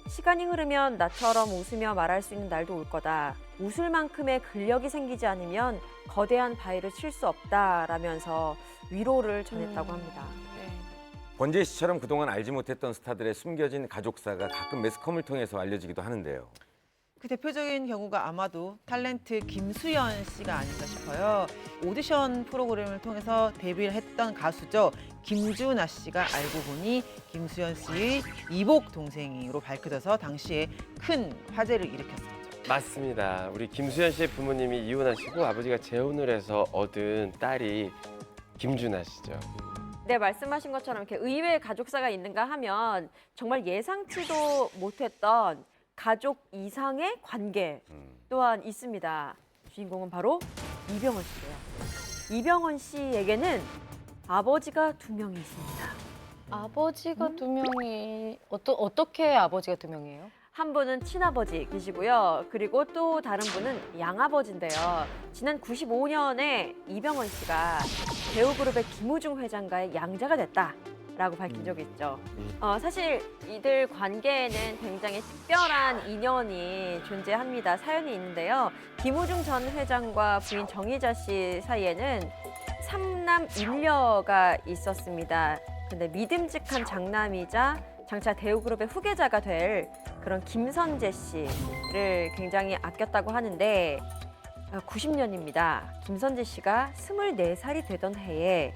시간이 흐르면 나처럼 웃으며 말할 수 있는 날도 올 거다. 웃을 만큼의 근력이 생기지 않으면 거대한 바위를 칠 수 없다라면서 위로를 전했다고 합니다. 권재희 씨처럼 그동안 알지 못했던 스타들의 숨겨진 가족사가 가끔 매스컴을 통해서 알려지기도 하는데요. 그 대표적인 경우가 아마도 탤런트 김수현 씨가 아닐까 싶어요. 오디션 프로그램을 통해서 데뷔를 했던 가수죠. 김주나 씨가 알고 보니 김수현 씨의 이복 동생으로 밝혀져서 당시에 큰 화제를 일으켰었죠. 맞습니다. 우리 김수현 씨의 부모님이 이혼하시고 아버지가 재혼을 해서 얻은 딸이 김주나 씨죠. 네, 말씀하신 것처럼 이렇게 의외의 가족사가 있는가 하면 정말 예상치도 못했던 가족 이상의 관계 또한 있습니다. 주인공은 바로 이병헌 씨예요. 이병헌 씨에게는 아버지가 2명이 있습니다. 아버지가 2명이 어떻게 아버지가 2명이에요? 한 분은 친아버지 계시고요. 그리고 또 다른 분은 양아버지인데요. 지난 95년에 이병헌 씨가 배우그룹의 김우중 회장과의 양자가 됐다라고 밝힌 적이 있죠. 사실 이들 관계에는 굉장히 특별한 인연이 존재합니다. 사연이 있는데요. 김우중 전 회장과 부인 정희자 씨 사이에는 3남 1녀가 있었습니다. 근데 믿음직한 장남이자 장차 대우그룹의 후계자가 될 그런 김선재 씨를 굉장히 아꼈다고 하는데 90년입니다. 김선재 씨가 24살이 되던 해에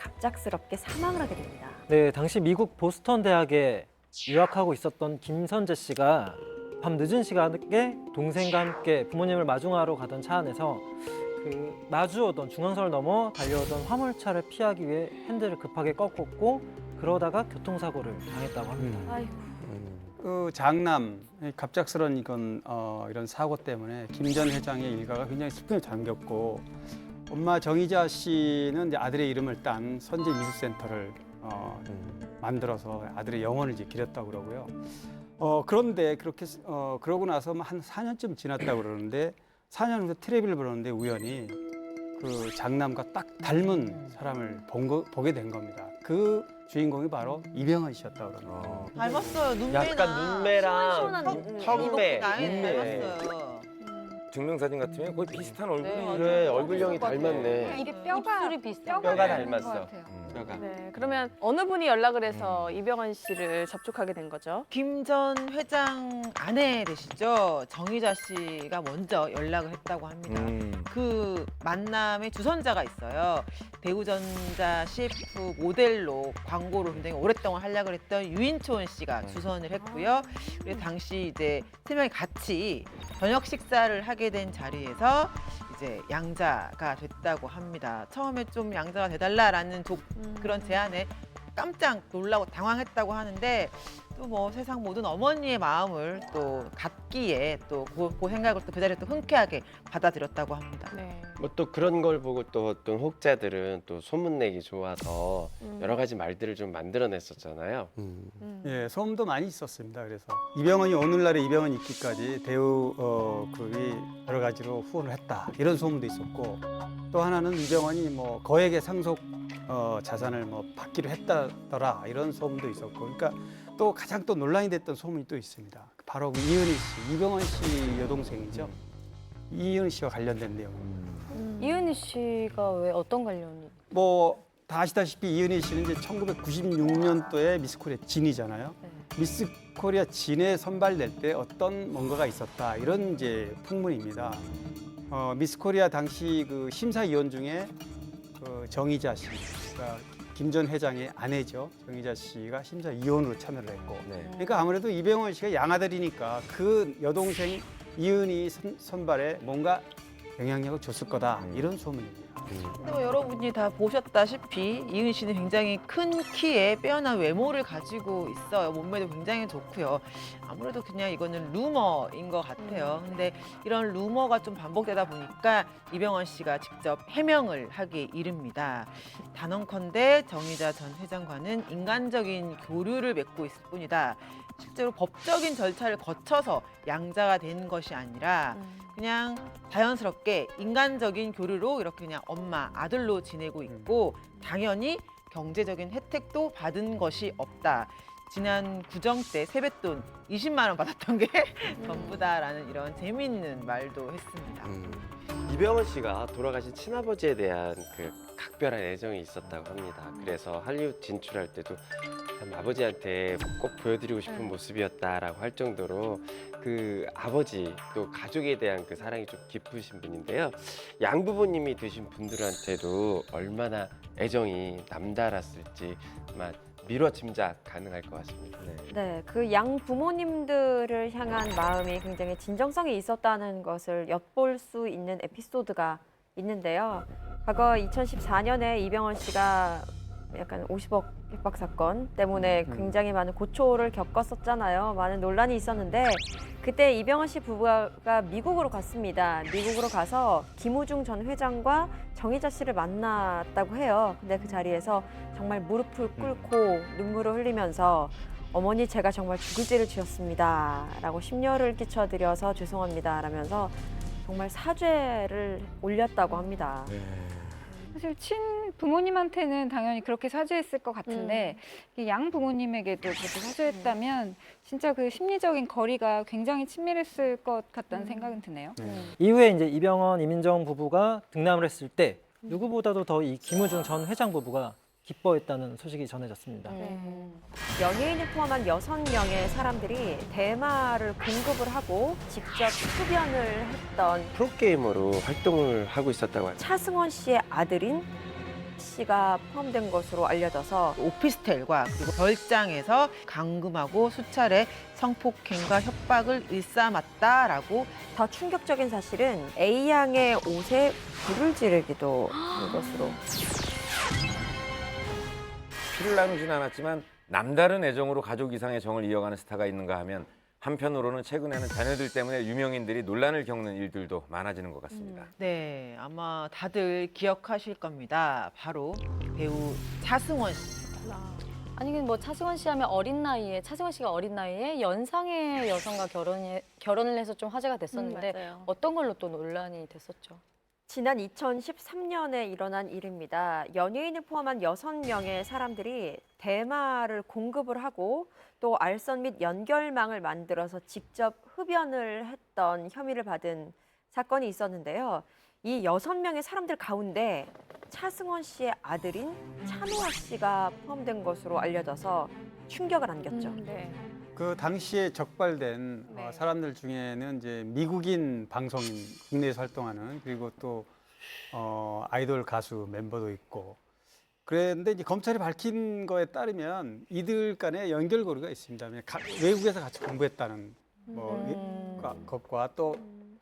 갑작스럽게 사망을 하게 됩니다. 네, 당시 미국 보스턴 대학에 유학하고 있었던 김선재 씨가 밤 늦은 시간에 동생과 함께 부모님을 마중하러 가던 차 안에서 그 마주오던 중앙선을 넘어 달려오던 화물차를 피하기 위해 핸들을 급하게 꺾었고 그러다가 교통사고를 당했다고 합니다. 아이고. 그 장남 갑작스런 이런 사고 때문에 김 전 회장의 일가가 굉장히 슬픔에 잠겼고 엄마 정희자 씨는 이제 아들의 이름을 딴 선재 미술센터를 만들어서 아들의 영혼을 이제 기렸다고 그러고요. 그런데 그렇게 그러고 나서 한 4년쯤 지났다고 그러는데 4년 후에 텔레비를 보는데 우연히 그 장남과 딱 닮은 사람을 보게 된 겁니다. 그 주인공이 바로 이병헌 씨였다고 그럽니다. 닮았어요. 눈매나. 약간 눈매랑 시원시원한 턱매, 아예 눈매. 닮았어요. 증명사진 같으면 거의 비슷한 얼굴이. 그래, 얼굴형이 닮았네. 이게 뼈가 입술이 비슷한 뼈가 닮은 것 닮았어. 같아요. 뼈가. 네, 그러면 어느 분이 연락을 해서 이병헌 씨를 접촉하게 된 거죠? 김 전 회장 아내 되시죠? 정희자 씨가 먼저 연락을 했다고 합니다. 그 만남의 주선자가 있어요. 대우전자 CF 모델로 광고를 굉장히 오랫동안 활약을 했던 유인촌 씨가 주선을 했고요. 그리고 당시 이제 세 명이 같이 저녁 식사를 하게 된 자리에서 이제 양자가 됐다고 합니다. 처음에 좀 양자가 돼달라라는 그런 제안에 깜짝 놀라고 당황했다고 하는데 또 뭐 세상 모든 어머니의 마음을 또 갖기에 또 그 생각을 또 그 자리에 또 흔쾌하게 받아들였다고 합니다. 네. 뭐 또 그런 걸 보고 또 어떤 혹자들은 또 소문내기 좋아서 여러 가지 말들을 좀 만들어냈었잖아요. 예, 소음도 많이 있었습니다. 그래서 이병헌이 오늘날의 이병헌이 있기까지 대우 그룹이 여러 가지로 후원을 했다 이런 소문도 있었고 또 하나는 이병헌이 뭐 거액의 상속 자산을 뭐 받기로 했다더라 이런 소문도 있었고 그러니까 또 가장 또 논란이 됐던 소문이 또 있습니다. 바로 그 이은희 씨, 이병헌 씨 여동생이죠. 이은희 씨와 관련된 내용입니다. 이은희 씨가 왜 어떤 관련이? 뭐 다 아시다시피 이은희 씨는 이제 1996년도에 미스코리아 진이잖아요. 미스 코리아 진에 선발될 때 어떤 뭔가가 있었다 이런 이제 풍문입니다. 미스 코리아 당시 그 심사위원 중에 그 정희자 씨가 김 전 회장의 아내죠. 정희자 씨가 심사위원으로 참여를 했고 그러니까 아무래도 이병헌 씨가 양아들이니까 그 여동생 이은희 선발에 뭔가 영향력을 줬을 거다 이런 소문입니다. 근데 뭐 여러분이 다 보셨다시피 이은 씨는 굉장히 큰 키에 빼어난 외모를 가지고 있어요. 몸매도 굉장히 좋고요. 아무래도 그냥 이거는 루머인 것 같아요. 근데 이런 루머가 좀 반복되다 보니까 이병헌 씨가 직접 해명을 하기 이릅니다. 단언컨대 정희자 전 회장과는 인간적인 교류를 맺고 있을 뿐이다. 실제로 법적인 절차를 거쳐서 양자가 된 것이 아니라 그냥 자연스럽게 인간적인 교류로 이렇게 그냥 엄마, 아들로 지내고 있고 당연히 경제적인 혜택도 받은 것이 없다. 지난 구정 때 세뱃돈 20만 원 받았던 게 전부다라는 이런 재미있는 말도 했습니다. 이병헌 씨가 돌아가신 친아버지에 대한 그 각별한 애정이 있었다고 합니다. 그래서 할리우드 진출할 때도 참 아버지한테 꼭 보여드리고 싶은 모습이었다라고 할 정도로 그 아버지 또 가족에 대한 그 사랑이 좀 깊으신 분인데요. 양부모님이 되신 분들한테도 얼마나 애정이 남달았을지 아마 미뤄 짐작 가능할 것 같습니다. 네, 그 양 부모님들을 향한 마음이 굉장히 진정성이 있었다는 것을 엿볼 수 있는 에피소드가 있는데요. 과거 2014년에 이병헌 씨가 약간 50억 핍박 사건 때문에 굉장히 많은 고초를 겪었었잖아요. 많은 논란이 있었는데 그때 이병헌 씨 부부가 미국으로 갔습니다. 미국으로 가서 김우중 전 회장과 정희자 씨를 만났다고 해요. 근데 그 자리에서 정말 무릎을 꿇고 눈물을 흘리면서 어머니 제가 정말 죽을 죄를 지었습니다. 라고 심려를 끼쳐드려서 죄송합니다. 라면서 정말 사죄를 올렸다고 합니다. 사실 친 부모님한테는 당연히 그렇게 사죄했을 것 같은데 양 부모님에게도 그렇게 사죄했다면 진짜 그 심리적인 거리가 굉장히 친밀했을 것 같다는 생각은 드네요. 이후에 이제 이병헌, 이민정 부부가 등남을 했을 때 누구보다도 더 이 김우중 전 회장 부부가 기뻐했다는 소식이 전해졌습니다. 연예인을 포함한 6명의 사람들이 대마를 공급을 하고 직접 흡연을 했던 프로게이머로 활동을 하고 있었다고 합니다. 차승원 씨의 아들인 씨가 포함된 것으로 알려져서 오피스텔과 그리고 별장에서 감금하고 수차례 성폭행과 협박을 일삼았다라고. 더 충격적인 사실은 A양의 옷에 불을 지르기도 한 것으로. 피를 나누진 않았지만 남다른 애정으로 가족 이상의 정을 이어가는 스타가 있는가 하면 한편으로는 최근에는 자녀들 때문에 유명인들이 논란을 겪는 일들도 많아지는 것 같습니다. 네, 아마 다들 기억하실 겁니다. 바로 배우 차승원 씨입니다. 아니 근데 뭐 차승원 씨 하면 차승원 씨가 어린 나이에 연상의 여성과 결혼을 해서 좀 화제가 됐었는데 맞아요. 어떤 걸로 또 논란이 됐었죠? 지난 2013년에 일어난 일입니다. 연예인을 포함한 6명의 사람들이 대마를 공급을 하고 또 알선 및 연결망을 만들어서 직접 흡연을 했던 혐의를 받은 사건이 있었는데요. 이 6명의 사람들 가운데 차승원 씨의 아들인 찬호아 씨가 포함된 것으로 알려져서 충격을 안겼죠. 네. 그 당시에 적발된 네. 사람들 중에는 이제 미국인 방송인 국내에서 활동하는 그리고 또 아이돌 가수 멤버도 있고 그런데 이제 검찰이 밝힌 거에 따르면 이들 간에 연결고리가 있습니다. 외국에서 같이 공부했다는 것과 또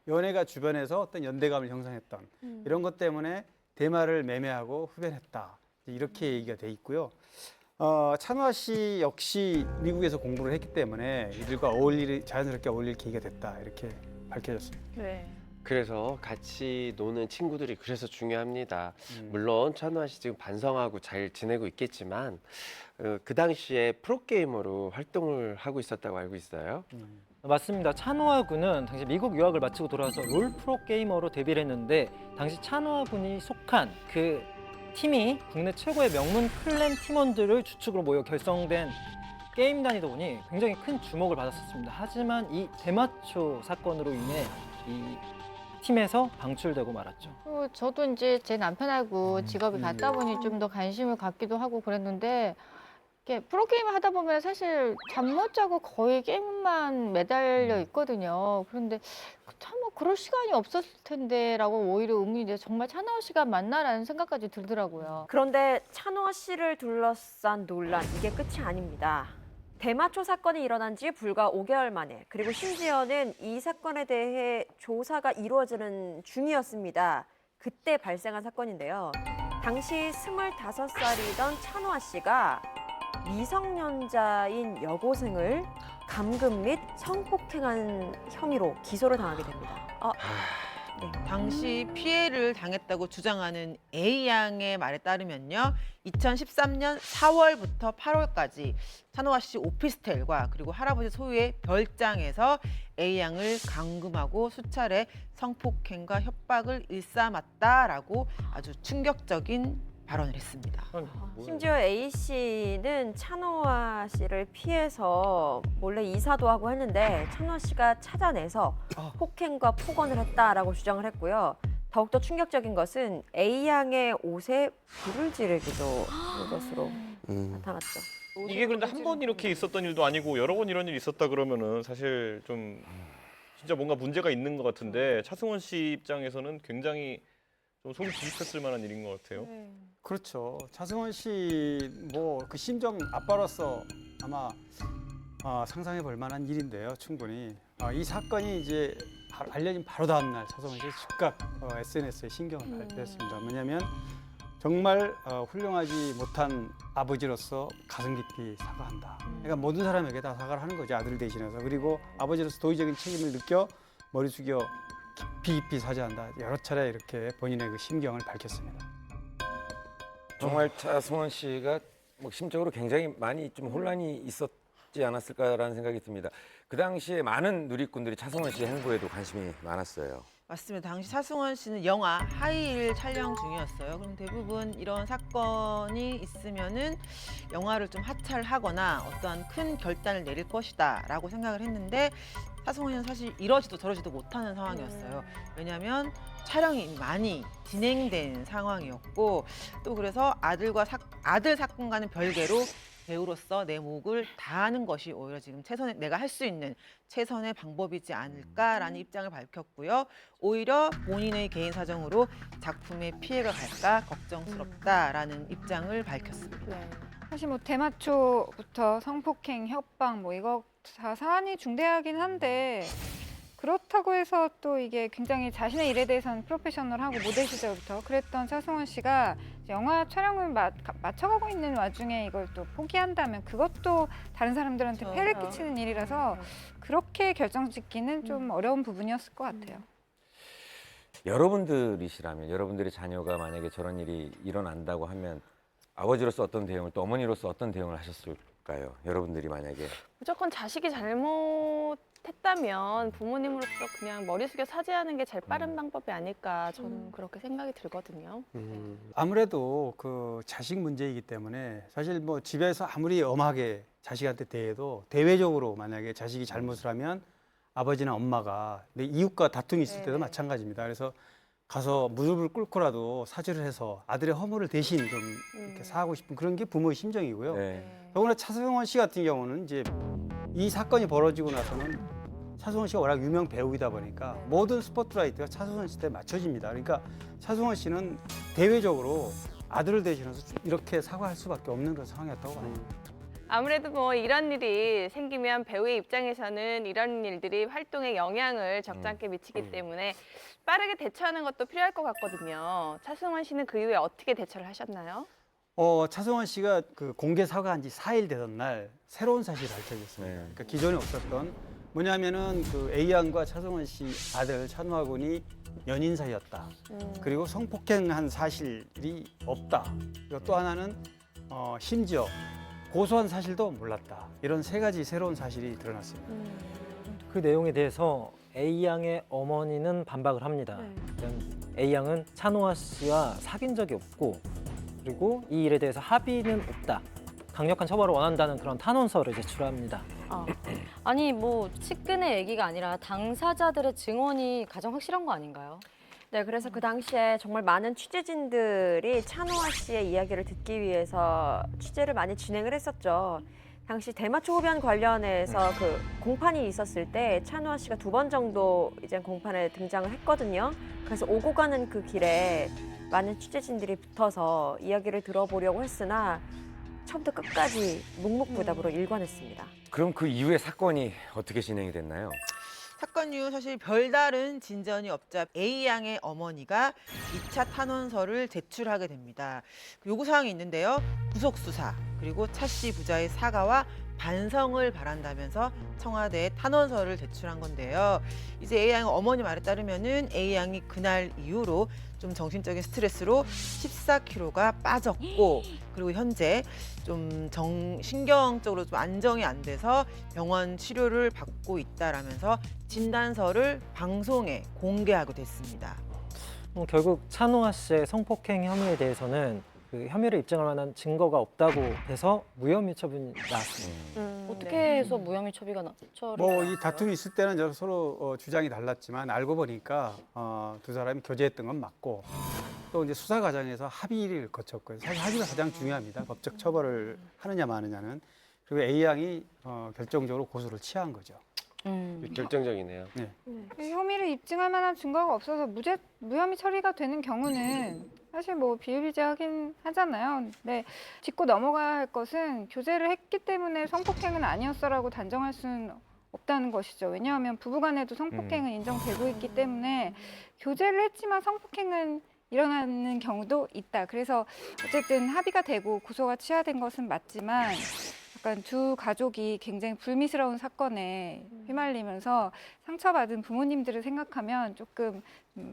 연예가 주변에서 어떤 연대감을 형성했던 이런 것 때문에 대마를 매매하고 흡연했다 이렇게 얘기가 돼 있고요. 찬호아 씨 역시 미국에서 공부를 했기 때문에 이들과 자연스럽게 어울릴 계기가 됐다 이렇게 밝혀졌습니다. 네. 그래서 같이 노는 친구들이 그래서 중요합니다. 물론 찬호아 씨 지금 반성하고 잘 지내고 있겠지만 그 당시에 프로게이머로 활동을 하고 있었다고 알고 있어요. 맞습니다. 찬호아 군은 당시 미국 유학을 마치고 돌아와서 롤 프로 게이머로 데뷔를 했는데 당시 찬호아 군이 속한 그 팀이 국내 최고의 명문 클랜 팀원들을 주축으로 모여 결성된 게임단이다 보니 굉장히 큰 주목을 받았었습니다. 하지만 이 대마초 사건으로 인해 이 팀에서 방출되고 말았죠. 저도 이제 제 남편하고 직업이 같다 보니 좀 더 관심을 갖기도 하고 그랬는데 이렇게 프로게임 하다 보면 사실 잠 못 자고 거의 게임만 매달려 있거든요. 그런데 참 뭐 그럴 시간이 없었을 텐데라고 오히려 의문이 돼서 정말 찬호아 씨가 맞나라는 생각까지 들더라고요. 그런데 찬호아 씨를 둘러싼 논란 이게 끝이 아닙니다. 대마초 사건이 일어난 지 불과 5개월 만에 그리고 심지어는 이 사건에 대해 조사가 이루어지는 중이었습니다. 그때 발생한 사건인데요. 당시 25살이던 찬호아 씨가 미성년자인 여고생을 감금 및 성폭행한 혐의로 기소를 당하게 됩니다. 당시 피해를 당했다고 주장하는 A양의 말에 따르면요. 2013년 4월부터 8월까지 찬호아 씨 오피스텔과 그리고 할아버지 소유의 별장에서 A양을 감금하고 수차례 성폭행과 협박을 일삼았다라고 아주 충격적인 발언을 했습니다. 심지어 A 씨는 찬호아 씨를 피해서 몰래 이사도 하고 했는데 찬호아 씨가 찾아내서 폭행과 폭언을 했다라고 주장을 했고요. 더욱더 충격적인 것은 A 양의 옷에 불을 지르기도 한 것으로 나타났죠. 이게 그런데 한 번 이렇게 있었던 일도 아니고 여러 번 이런 일이 있었다 그러면은 사실 좀 진짜 뭔가 문제가 있는 것 같은데 차승원 씨 입장에서는 굉장히 좀 속이 뒤집혔을 만한 일인 것 같아요. 그렇죠. 차승원 씨 뭐 그 심정 아빠로서 아마 상상해 볼 만한 일인데요, 충분히. 이 사건이 이제 알려진 바로 다음 날 차승원 씨 즉각 SNS에 신경을 발표했습니다. 뭐냐면 정말 훌륭하지 못한 아버지로서 가슴 깊이 사과한다. 그러니까 모든 사람에게 다 사과를 하는 거죠, 아들을 대신해서. 그리고 아버지로서 도의적인 책임을 느껴 머리 숙여 깊이 사죄한다. 여러 차례 이렇게 본인의 그 심경을 밝혔습니다. 정말 차승원 씨가 뭐 심적으로 굉장히 많이 좀 혼란이 있었지 않았을까라는 생각이 듭니다. 그 당시에 많은 누리꾼들이 차승원 씨의 행보에도 관심이 많았어요. 맞습니다. 당시 차승원 씨는 영화 하이힐 촬영 중이었어요. 그럼 대부분 이런 사건이 있으면은 영화를 좀 하차하거나 어떠한 큰 결단을 내릴 것이다라고 생각을 했는데 차승원 씨는 사실 이러지도 저러지도 못하는 상황이었어요. 왜냐하면 촬영이 이미 많이 진행된 상황이었고 또 그래서 아들 사건과는 별개로 배우로서 내 몫을 다하는 것이 오히려 지금 내가 할 수 있는 최선의 방법이지 않을까라는 입장을 밝혔고요. 오히려 본인의 개인 사정으로 작품에 피해가 갈까 걱정스럽다라는 입장을 밝혔습니다. 사실 뭐 대마초부터 성폭행, 협박 뭐 이거 다 사안이 중대하긴 한데 그렇다고 해서 또 이게 굉장히 자신의 일에 대해서는 프로페셔널하고 모델 시절부터 그랬던 차승원 씨가 영화 촬영을 맞춰가고 있는 와중에 이걸 또 포기한다면 그것도 다른 사람들한테 폐를 끼치는 일이라서 그렇게 결정짓기는 좀 어려운 부분이었을 것 같아요. 여러분들이시라면 여러분들의 자녀가 만약에 저런 일이 일어난다고 하면 아버지로서 어떤 대응을 또 어머니로서 어떤 대응을 하셨을까요? 여러분들이 만약에 무조건 자식이 잘못했다면 부모님으로서 그냥 머리 숙여 사죄하는 게 제일 빠른 방법이 아닐까 저는 그렇게 생각이 들거든요. 아무래도 그 자식 문제이기 때문에 사실 뭐 집에서 아무리 엄하게 자식한테 대해도 대외적으로 만약에 자식이 잘못을 하면 아버지나 엄마가 내 이웃과 다툼이 있을 때도 마찬가지입니다. 그래서 가서 무릎을 꿇고라도 사죄를 해서 아들의 허물을 대신 좀 이렇게 사하고 싶은 그런 게 부모의 심정이고요. 더구나 차승원 씨 같은 경우는 이제 이 사건이 벌어지고 나서는 차승원 씨가 워낙 유명 배우이다 보니까 모든 스포트라이트가 차승원 씨한테 맞춰집니다. 그러니까 차승원 씨는 대외적으로 아들을 대신해서 이렇게 사과할 수밖에 없는 그런 상황이었다고 봅니다. 아무래도 뭐 이런 일이 생기면 배우의 입장에서는 이런 일들이 활동에 영향을 적잖게 미치기 때문에 빠르게 대처하는 것도 필요할 것 같거든요. 차승원 씨는 그 이후에 어떻게 대처를 하셨나요? 차승원 씨가 그 공개 사과한 지 4일 되던 날 새로운 사실이 밝혀졌습니다. 그러니까 기존에 없었던 뭐냐면은 그 A양과 차승원 씨 아들 찬호아 군이 연인 사이였다. 그리고 성폭행한 사실이 없다. 그리고 또 하나는 심지어 고소한 사실도 몰랐다. 이런 세 가지 새로운 사실이 드러났습니다. 그 내용에 대해서 A양의 어머니는 반박을 합니다. A양은 찬호아 씨와 사귄 적이 없고 그리고 이 일에 대해서 합의는 없다. 강력한 처벌을 원한다는 그런 탄원서를 제출합니다. 아니 뭐 측근의 얘기가 아니라 당사자들의 증언이 가장 확실한 거 아닌가요? 네, 그래서 그 당시에 정말 많은 취재진들이 찬호아 씨의 이야기를 듣기 위해서 취재를 많이 진행을 했었죠. 당시 대마초 흡연 관련해서 그 공판이 있었을 때 찬호아 씨가 2번 정도 이제 공판에 등장을 했거든요. 그래서 오고 가는 그 길에 많은 취재진들이 붙어서 이야기를 들어보려고 했으나 처음부터 끝까지 묵묵부답으로 일관했습니다. 그럼 그 이후에 사건이 어떻게 진행이 됐나요? 사건 이후 사실 별다른 진전이 없자 A양의 어머니가 2차 탄원서를 제출하게 됩니다. 요구사항이 있는데요. 구속수사, 그리고 차 씨 부자의 사과와 반성을 바란다면서 청와대에 탄원서를 제출한 건데요. 이제 A양의 어머니 말에 따르면은 A양이 그날 이후로 좀 정신적인 스트레스로 14kg가 빠졌고 그리고 현재 좀 신경적으로 좀 안정이 안 돼서 병원 치료를 받고 있다라면서 진단서를 방송에 공개하게 됐습니다. 결국 찬호아 씨의 성폭행 혐의에 대해서는 그 그 혐의를 입증할 만한 증거가 없다고 해서 무혐의 처분이 나왔습니다. 어떻게 네. 해서 무혐의 처리가 뭐 이 다툼이 있을 때는 서로 주장이 달랐지만 알고 보니까 두 사람이 교제했던 건 맞고 또 이제 수사 과정에서 합의를 거쳤고요. 사실 합의가 가장 중요합니다. 법적 처벌을 하느냐 마느냐는. 그리고 A 양이 결정적으로 고소를 취한 거죠. 결정적이네요. 네. 혐의를 입증할 만한 증거가 없어서 무혐의 처리가 되는 경우는 사실 뭐 비일비재하긴 하잖아요. 근데 짚고 넘어가야 할 것은 교제를 했기 때문에 성폭행은 아니었어라고 단정할 수는 없다는 것이죠. 왜냐하면 부부간에도 성폭행은 인정되고 있기 때문에 교제를 했지만 성폭행은 일어나는 경우도 있다. 그래서 어쨌든 합의가 되고 고소가 취하된 것은 맞지만 약간 두 가족이 굉장히 불미스러운 사건에 휘말리면서 상처받은 부모님들을 생각하면 조금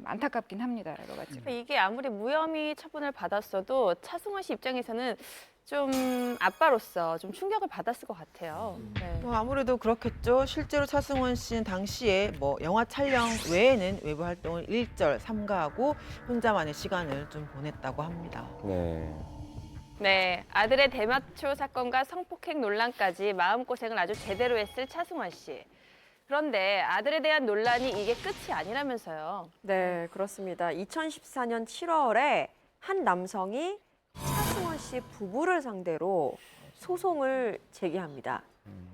안타깝긴 합니다. 여러 가지로. 이게 아무리 무혐의 처분을 받았어도 차승원 씨 입장에서는 좀 아빠로서 좀 충격을 받았을 것 같아요. 네. 뭐 아무래도 그렇겠죠. 실제로 차승원 씨는 당시에 뭐 영화 촬영 외에는 외부 활동을 일절 삼가하고 혼자만의 시간을 좀 보냈다고 합니다. 네. 네, 아들의 대마초 사건과 성폭행 논란까지 마음고생을 아주 제대로 했을 차승원 씨. 그런데 아들에 대한 논란이 이게 끝이 아니라면서요. 네, 그렇습니다. 2014년 7월에 한 남성이 차승원 씨 부부를 상대로 소송을 제기합니다.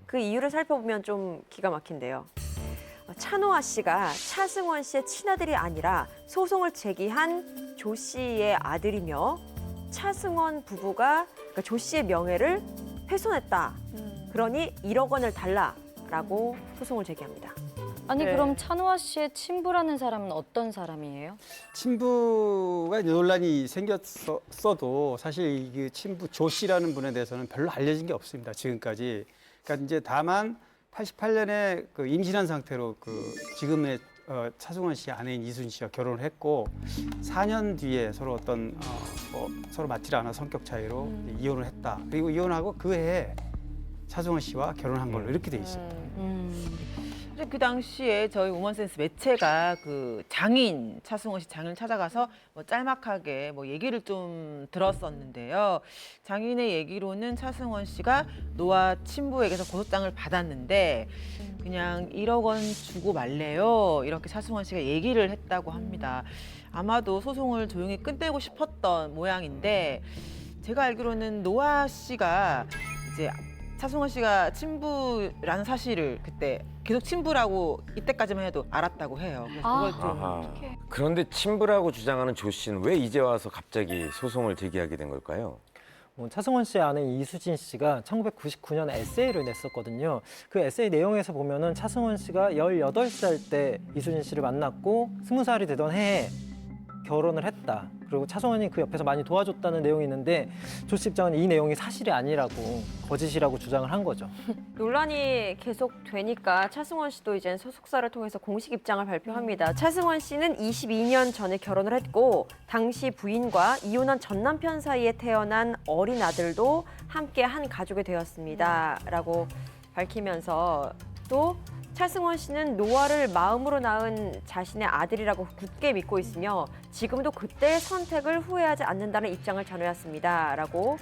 그 이유를 살펴보면 좀 기가 막힌데요. 찬호아 씨가 차승원 씨의 친아들이 아니라 소송을 제기한 조 씨의 아들이며 차승원 부부가 그러니까 조 씨의 명예를 훼손했다. 그러니 1억 원을 달라라고 소송을 제기합니다. 아니 네. 그럼 찬호아 씨의 친부라는 사람은 어떤 사람이에요? 친부가 논란이 생겼어도 사실 이 친부 조 씨라는 분에 대해서는 별로 알려진 게 없습니다. 지금까지. 그러니까 이제 다만 88년에 그 임신한 상태로 그 지금의 차승원 씨 아내인 이순 씨와 결혼을 했고 4년 뒤에 서로 어떤 서로 맞지 않아 성격 차이로 이제 이혼을 했다. 그리고 이혼하고 그 해에 차승원 씨와 결혼한 걸로 이렇게 돼 있습니다. 그 당시에 저희 우먼센스 매체가 그 장인 차승원 씨 장인을 찾아가서 뭐 짤막하게 뭐 얘기를 좀 들었었는데요. 장인의 얘기로는 차승원 씨가 노아 친부에게서 고소장을 받았는데 그냥 1억 원 주고 말래요. 이렇게 차승원 씨가 얘기를 했다고 합니다. 아마도 소송을 조용히 끝내고 싶었던 모양인데 제가 알기로는 노아 씨가 이제 차승원 씨가 친부라는 사실을 그때 계속 친부라고 이때까지만 해도 알았다고 해요. 그래서 그걸 좀 아하. 그런데 친부라고 주장하는 조 씨는 왜 이제 와서 갑자기 소송을 제기하게 된 걸까요? 차승원 씨의 아내 이수진 씨가 1999년 에세이를 냈었거든요. 그 에세이 내용에서 보면은 차승원 씨가 18살 때 이수진 씨를 만났고 20살이 되던 해에 결혼을 했다. 그리고 차승원이 그 옆에서 많이 도와줬다는 내용이 있는데 조 씨 입장은 이 내용이 사실이 아니라고 거짓이라고 주장을 한 거죠. 논란이 계속되니까 차승원 씨도 이제 소속사를 통해서 공식 입장을 발표합니다. 차승원 씨는 22년 전에 결혼을 했고 당시 부인과 이혼한 전 남편 사이에 태어난 어린 아들도 함께 한 가족이 되었습니다. 라고 밝히면서 또 차승원 씨는 노아를 마음으로 낳은 자신의 아들이라고 굳게 믿고 있으며 지금도 그때의 선택을 후회하지 않는다는 입장을 전해왔습니다. 라고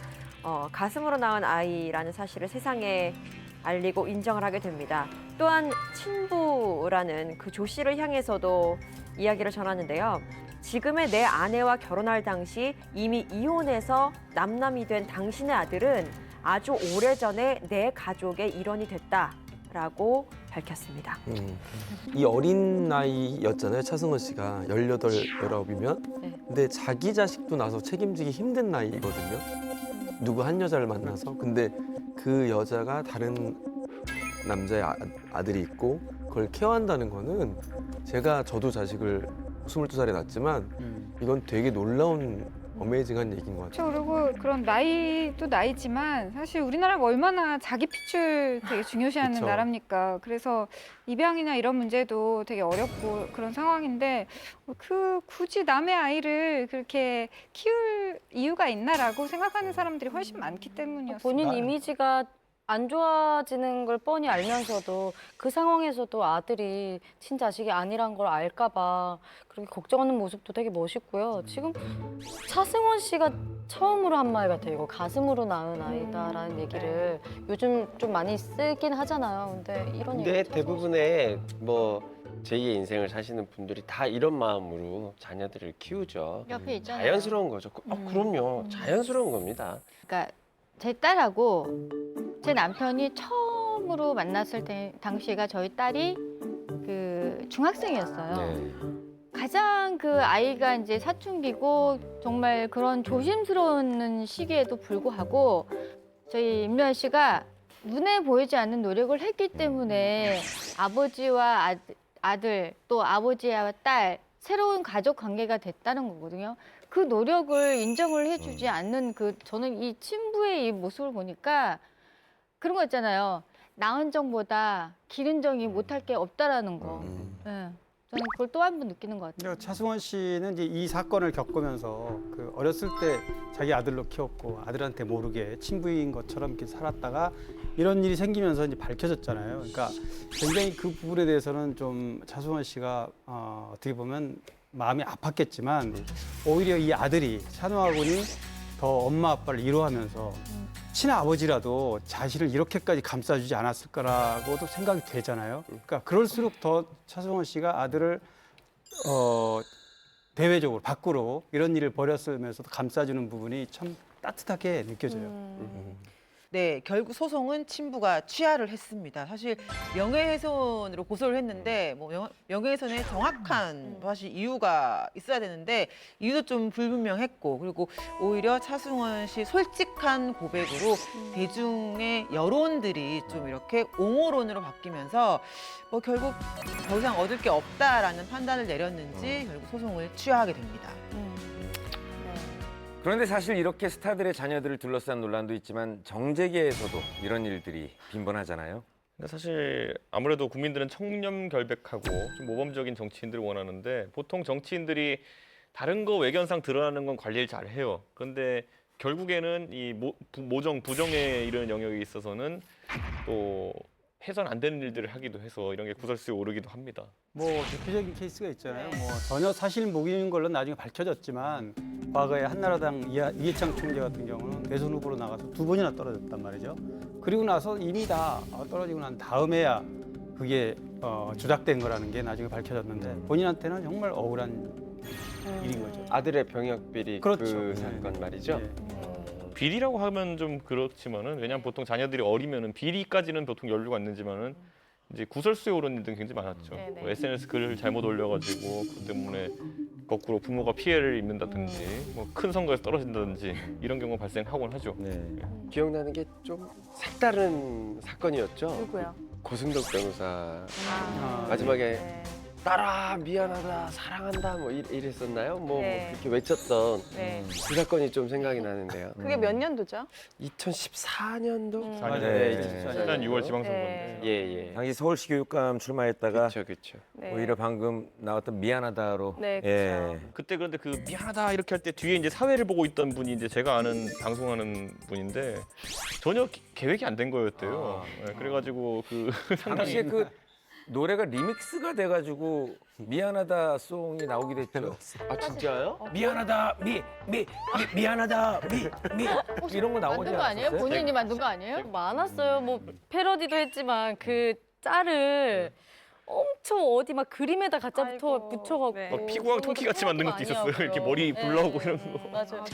가슴으로 낳은 아이라는 사실을 세상에 알리고 인정을 하게 됩니다. 또한 친부라는 그 조 씨를 향해서도 이야기를 전하는데요. 지금의 내 아내와 결혼할 당시 이미 이혼해서 남남이 된 당신의 아들은 아주 오래전에 내 가족의 일원이 됐다라고 밝혔습니다. 이 어린 나이였잖아요. 차승원 씨가 18, 19이면. 네. 근데 자기 자식도 나서 책임지기 힘든 나이거든요. 누구 한 여자를 만나서. 근데 그 여자가 다른 남자의 아들이 있고 그걸 케어한다는 거는 저도 자식을 22살에 낳았지만 이건 되게 놀라운 어메이징한 얘기인 것 같아요. 그렇죠. 그리고 그런 나이도 나이지만 사실 우리나라가 얼마나 자기 피출 되게 중요시하는 그쵸. 나라입니까? 그래서 입양이나 이런 문제도 되게 어렵고 그런 상황인데 굳이 남의 아이를 그렇게 키울 이유가 있나라고 생각하는 사람들이 훨씬 많기 때문이었어요. 본인 이미지가 안 좋아지는 걸 뻔히 알면서도 그 상황에서도 아들이 친자식이 아니란 걸 알까봐 그렇게 걱정하는 모습도 되게 멋있고요. 지금 차승원 씨가 처음으로 한 말 같아요. 이거 가슴으로 낳은 아이다라는 얘기를 요즘 좀 많이 쓰긴 하잖아요. 근데 이런 근데 얘기 대부분의 뭐 제2의 인생을 사시는 분들이 다 이런 마음으로 자녀들을 키우죠. 옆에 있잖아요. 자연스러운 거죠. 그럼요. 자연스러운 겁니다. 그러니까 제 딸하고 제 남편이 처음으로 만났을 때 당시가 저희 딸이 그 중학생이었어요. 네. 가장 그 아이가 이제 사춘기고 정말 그런 조심스러운 시기에도 불구하고 저희 임요한 씨가 눈에 보이지 않는 노력을 했기 때문에 아버지와 아들 또 아버지와 딸 새로운 가족 관계가 됐다는 거거든요. 그 노력을 인정을 해주지 않는 저는 이 친부의 이 모습을 보니까 그런 거 있잖아요. 낳은 정보다 기른 정이 못할 게 없다라는 거. 네. 저는 그걸 또 한 번 느끼는 것 같아요. 차승원 씨는 이제 이 사건을 겪으면서 그 어렸을 때 자기 아들로 키웠고 아들한테 모르게 친부인 것처럼 이렇게 살았다가 이런 일이 생기면서 이제 밝혀졌잖아요. 그러니까 굉장히 그 부분에 대해서는 좀 차승원 씨가 어떻게 보면 마음이 아팠겠지만 오히려 이 아들이 찬호아군이 더 엄마 아빠를 위로하면서 친아버지라도 자신을 이렇게까지 감싸주지 않았을 거라고도 생각이 되잖아요. 그러니까 그럴수록 더 차승원 씨가 아들을 대외적으로 밖으로 이런 일을 벌였으면서도 감싸주는 부분이 참 따뜻하게 느껴져요. 네, 결국 소송은 친부가 취하를 했습니다. 사실 명예훼손으로 고소를 했는데 뭐 명예훼손에 정확한 사실 이유가 있어야 되는데 이유도 좀 불분명했고 그리고 오히려 차승원 씨 솔직한 고백으로 대중의 여론들이 좀 이렇게 옹호론으로 바뀌면서 뭐 결국 더 이상 얻을 게 없다라는 판단을 내렸는지 결국 소송을 취하하게 됩니다. 그런데 사실 이렇게 스타들의 자녀들을 둘러싼 논란도 있지만 정재계에서도 이런 일들이 빈번하잖아요. 근데 사실 아무래도 국민들은 청렴결백하고 좀 모범적인 정치인들을 원하는데 보통 정치인들이 다른 거 외견상 드러나는 건 관리를 잘 해요. 그런데 결국에는 이 모정, 부정에 이르는 영역에 있어서는 또 해선 안 되는 일들을 하기도 해서 이런 게 구설수에 오르기도 합니다. 뭐 대표적인 케이스가 있잖아요. 뭐 전혀 사실 무기인 걸로 나중에 밝혀졌지만 과거에 한나라당 이해창 총재 같은 경우는 대선 후보로 나가서 2번이나 떨어졌단 말이죠. 그리고 나서 이미 다 떨어지고 난 다음에야 그게 조작된 거라는 게 나중에 밝혀졌는데 본인한테는 정말 억울한 일인 거죠. 아들의 병역 비리 그렇죠. 그 사건 말이죠. 비리라고 하면 좀 그렇지만은 왜냐하면 보통 자녀들이 어리면은 비리까지는 보통 연루가 안 되지만은 이제 구설수에 오르는 일들은 굉장히 많았죠. 뭐 SNS 글을 잘못 올려가지고 그 때문에 거꾸로 부모가 피해를 입는다든지 뭐 큰 선거에서 떨어진다든지 이런 경우가 발생하곤 하죠. 기억나는 게 좀 색다른 사건이었죠. 누구요? 고승덕 변호사 마지막에 딸아 미안하다 사랑한다 뭐 이랬었나요? 뭐 그렇게 외쳤던 그 사건이 좀 생각이 나는데요. 그게 몇 년도죠? 2014년도? 네, 2014년 6월 지방선거인데. 예. 당시 서울시 교육감 출마했다가 그렇죠. 오히려 방금 나왔던 미안하다로 네, 예. 그때 그런데 그 미안하다 이렇게 할 때 뒤에 이제 사회를 보고 있던 분이 이제 제가 아는 방송하는 분인데 전혀 계획이 안 된 거였대요. 네, 그래가지고 그 당시에 그 노래가 리믹스가 돼가지고 미안하다 송이 나오기도 했죠. 아 진짜요? 미안하다 미안하다 이런 거 나오지 만든 거 아니에요? 않았어요? 본인이 만든 거 아니에요? 많았어요. 뭐 패러디도 했지만 그 짤을 엄청 어디 막 그림에다 갖다 붙여갖고 막 피구왕 통키 같이 만든 것도 있었어요. 이렇게 머리 불나오고 이런 거. 맞아요.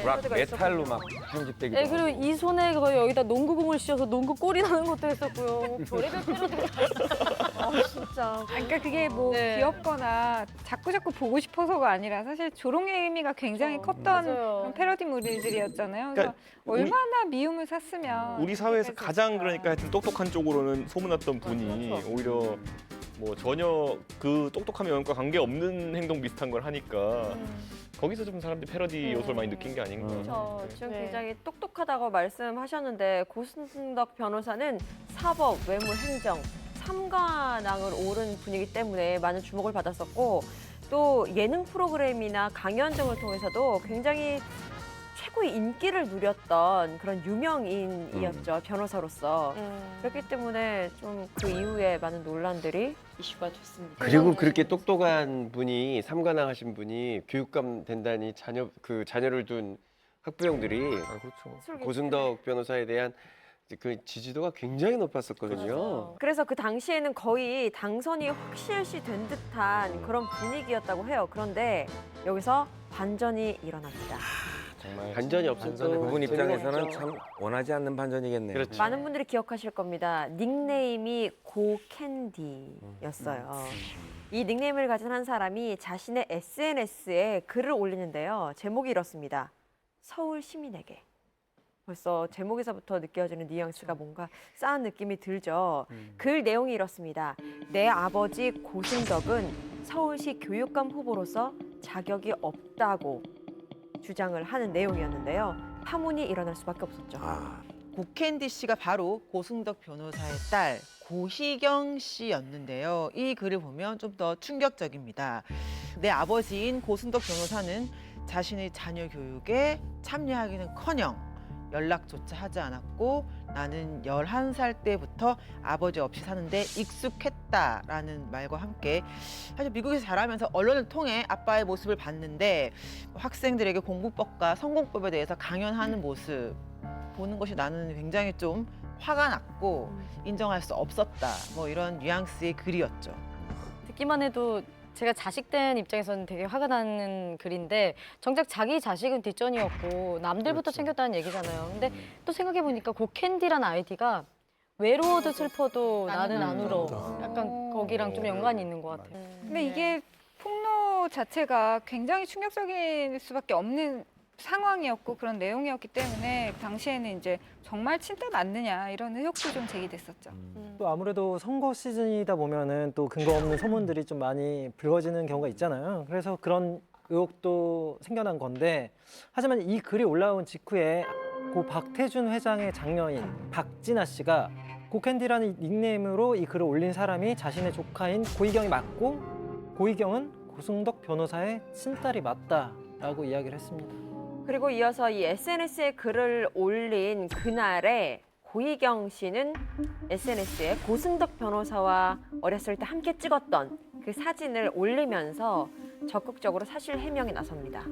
락 메탈로 막 편집되기도 네, 그리고 이 손에 거의 여기다 농구공을 씌워서 농구 골이 나는 것도 했었고요. 별의별 패러디가 진짜. 그러니까 그게 뭐 네. 귀엽거나 자꾸 보고 싶어서가 아니라 사실 조롱의 의미가 굉장히 컸던 맞아요. 그런 패러디물들이었잖아요. 그래서 그러니까 얼마나 미움을 샀으면 우리 사회에서 그랬을까. 가장 그러니까 하여튼 똑똑한 쪽으로는 소문났던 분이 오히려 뭐 전혀 그 똑똑한 영역과 관계 없는 행동 비슷한 걸 하니까 거기서 좀 사람들이 패러디 요소를 많이 느낀 게 아닌가. 그렇죠. 지금 네. 굉장히 똑똑하다고 말씀하셨는데 고승덕 변호사는 사법, 외무, 행정 3관왕을 오른 분이기 때문에 많은 주목을 받았었고 또 예능 프로그램이나 강연 등을 통해서도 굉장히 최고의 인기를 누렸던 그런 유명인이었죠. 변호사로서. 그렇기 때문에 좀 그 이후에 많은 논란들이 이슈가 됐습니다. 그리고 그렇게 똑똑한 분이 삼관왕 하신 분이 교육감 된다니 자녀를 둔 학부형들이 그렇죠. 고승덕 변호사에 대한 그 지지도가 굉장히 높았었거든요. 그래서 그 당시에는 거의 당선이 확실시 된 듯한 그런 분위기였다고 해요. 그런데 여기서 반전이 일어납니다. 정말 반전이 없어서 그분 재미가 입장에서는 없죠. 참 원하지 않는 반전이겠네요. 그렇죠. 많은 분들이 기억하실 겁니다. 닉네임이 고캔디였어요. 이 닉네임을 가진 한 사람이 자신의 SNS에 글을 올리는데요. 제목이 이렇습니다. 서울 시민에게. 벌써 제목에서부터 느껴지는 뉘앙스가 뭔가 싸한 느낌이 들죠. 글 내용이 이렇습니다. 내 아버지 고승덕은 서울시 교육감 후보로서 자격이 없다고 주장을 하는 내용이었는데요. 파문이 일어날 수밖에 없었죠. 고캔디 씨가 바로 고승덕 변호사의 딸 고희경 씨였는데요. 이 글을 보면 좀 더 충격적입니다. 내 아버지인 고승덕 변호사는 자신의 자녀 교육에 참여하기는커녕 연락조차 하지 않았고 나는 11살 때부터 아버지 없이 사는데 익숙했다라는 말과 함께 사실 미국에서 자라면서 언론을 통해 아빠의 모습을 봤는데 학생들에게 공부법과 성공법에 대해서 강연하는 모습 보는 것이 나는 굉장히 좀 화가 났고 인정할 수 없었다. 뭐 이런 뉘앙스의 글이었죠. 듣기만 해도 제가 자식 된 입장에서는 되게 화가 나는 글인데 정작 자기 자식은 뒷전이었고 남들부터 챙겼다는 얘기잖아요. 근데 또 생각해보니까 고캔디란 아이디가 외로워도 슬퍼도 나는 안 울어. 약간 거기랑 좀 연관이 있는 것 같아요. 근데 이게 폭로 자체가 굉장히 충격적일 수밖에 없는 상황이었고 그런 내용이었기 때문에 당시에는 이제 정말 친딸 맞느냐 이런 의혹도 좀 제기됐었죠. 또 아무래도 선거 시즌이다 보면은 또 근거 없는 소문들이 좀 많이 불거지는 경우가 있잖아요. 그래서 그런 의혹도 생겨난 건데 하지만 이 글이 올라온 직후에 고 박태준 회장의 장녀인 박진아 씨가 고캔디라는 닉네임으로 이 글을 올린 사람이 자신의 조카인 고희경이 맞고 고희경은 고승덕 변호사의 친딸이 맞다라고 이야기를 했습니다. 그리고 이어서 이 SNS에 글을 올린 그날에 고희경 씨는 SNS에 고승덕 변호사와 어렸을 때 함께 찍었던 그 사진을 올리면서 적극적으로 사실 해명에 나섭니다.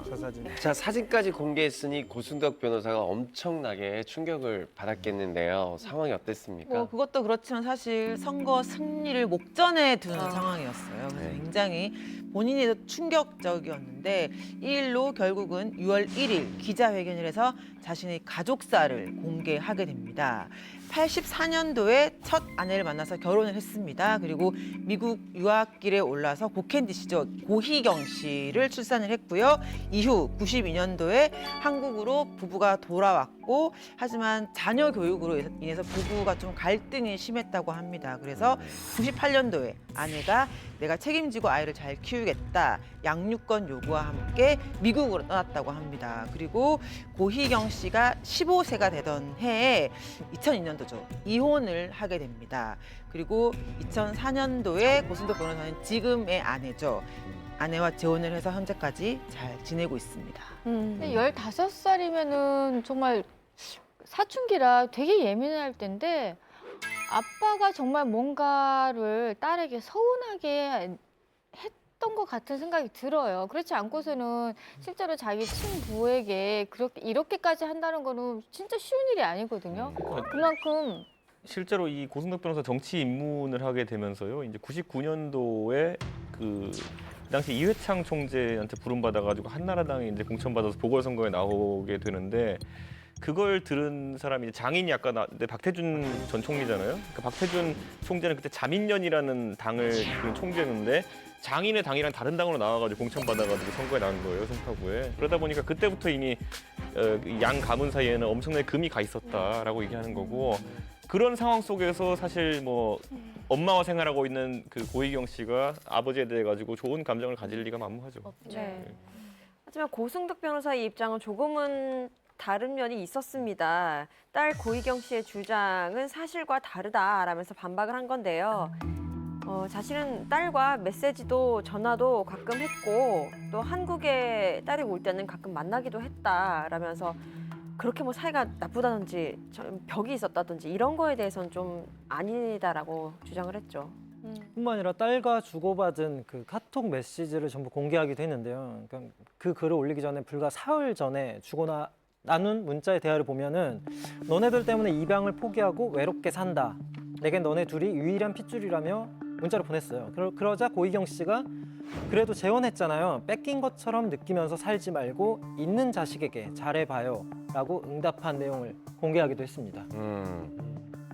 저 사진. 자, 사진까지 공개했으니 고승덕 변호사가 엄청나게 충격을 받았겠는데요. 상황이 어땠습니까? 뭐 그것도 그렇지만 사실 선거 승리를 목전에 둔 상황이었어요. 그래서 굉장히 본인에도 충격적이었는데 이 일로 결국은 6월 1일 기자회견을 해서 자신의 가족사를 공개하게 됩니다. 84년도에 첫 아내를 만나서 결혼을 했습니다. 그리고 미국 유학길에 올라서 고캔디 씨죠. 고희경 씨를 출산을 했고요. 이후 92년도에 한국으로 부부가 돌아왔고 하지만 자녀 교육으로 인해서 부부가 좀 갈등이 심했다고 합니다. 그래서 98년도에 아내가 내가 책임지고 아이를 잘 키우겠다. 양육권 요구와 함께 미국으로 떠났다고 합니다. 그리고 고희경 씨가 15세가 되던 해에 2002년도죠. 이혼을 하게 됩니다. 그리고 2004년도에 고승덕 변호사는 지금의 아내죠. 아내와 재혼을 해서 현재까지 잘 지내고 있습니다. 근데 15살이면은 정말 사춘기라 되게 예민할 때인데 아빠가 정말 뭔가를 딸에게 서운하게 했던 것 같은 생각이 들어요. 그렇지 않고서는 실제로 자기 친부에게 이렇게까지 한다는 거는 진짜 쉬운 일이 아니거든요. 그만큼 실제로 이 고승덕 변호사 정치 입문을 하게 되면서요. 이제 99년도에 그 당시 이회창 총재한테 부름받아가지고 한나라당에 이제 공천받아서 보궐선거에 나오게 되는데 그걸 들은 사람이 장인이 아까 박태준 전 총리잖아요. 그 박태준 총재는 그때 자민련이라는 당을 그 총재였는데 장인의 당이랑 다른 당으로 나와가지고 공천받아가지고 선거에 나온 거예요, 송파구에. 그러다 보니까 그때부터 이미 양 가문 사이에는 엄청나게 금이 가 있었다라고 얘기하는 거고 그런 상황 속에서 사실 뭐 엄마와 생활하고 있는 그 고희경 씨가 아버지에 대해 가지고 좋은 감정을 가질 리가 만무하죠. 네. 하지만 고승덕 변호사의 입장은 조금은 다른 면이 있었습니다. 딸 고희경 씨의 주장은 사실과 다르다라면서 반박을 한 건데요. 자신은 딸과 메시지도 전화도 가끔 했고 또 한국에 딸이 올 때는 가끔 만나기도 했다라면서 그렇게 뭐 사이가 나쁘다든지 벽이 있었다든지 이런 거에 대해서는 좀 아니다라고 주장을 했죠. 뿐만 아니라 딸과 주고받은 그 카톡 메시지를 전부 공개하기도 했는데요. 그러니까 그 글을 올리기 전에 불과 사흘 전에 주거나 나눈 문자의 대화를 보면은 너네들 때문에 입양을 포기하고 외롭게 산다. 내겐 너네 둘이 유일한 핏줄이라며 문자를 보냈어요. 그러자 고희경 씨가 그래도 재혼했잖아요. 뺏긴 것처럼 느끼면서 살지 말고 있는 자식에게 잘해봐요. 라고 응답한 내용을 공개하기도 했습니다.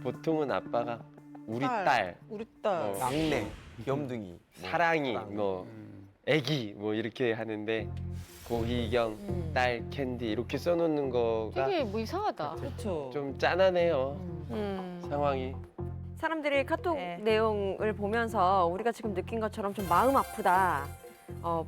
보통은 아빠가 우리 딸, 우리 딸. 막내, 귀염둥이, 사랑이, 뭐 애기 뭐 이렇게 하는데 고희경, 딸 캔디 이렇게 써놓는 거가 되게 뭐 이상하다. 그렇죠. 좀 짠하네요. 상황이. 사람들이 카톡 네. 내용을 보면서 우리가 지금 느낀 것처럼 좀 마음 아프다.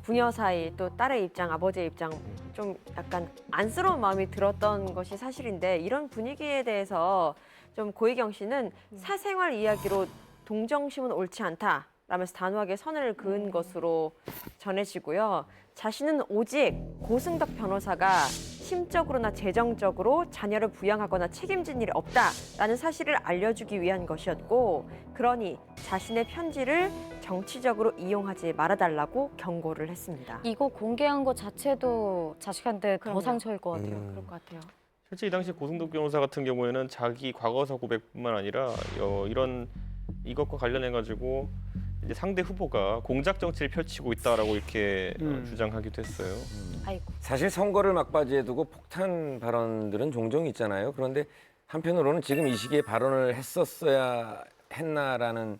부녀 사이 또 딸의 입장, 아버지의 입장 좀 약간 안쓰러운 마음이 들었던 것이 사실인데 이런 분위기에 대해서 좀 고희경 씨는 사생활 이야기로 동정심은 옳지 않다. 라면서 단호하게 선을 그은 것으로 전해지고요. 자신은 오직 고승덕 변호사가 심적으로나 재정적으로 자녀를 부양하거나 책임진 일이 없다라는 사실을 알려주기 위한 것이었고 그러니 자신의 편지를 정치적으로 이용하지 말아달라고 경고를 했습니다. 이거 공개한 것 자체도 자식한테 더 그럼요. 상처일 것 같아요. 그럴 것 같아요. 실제 이 당시 고승덕 변호사 같은 경우에는 자기 과거사 고백뿐만 아니라 이런 이것과 관련해 가지고 이제 상대 후보가 공작 정치를 펼치고 있다라고 이렇게 주장하기도 했어요. 아이고. 사실 선거를 막바지에 두고 폭탄 발언들은 종종 있잖아요. 그런데 한편으로는 지금 이 시기에 발언을 했었어야 했나라는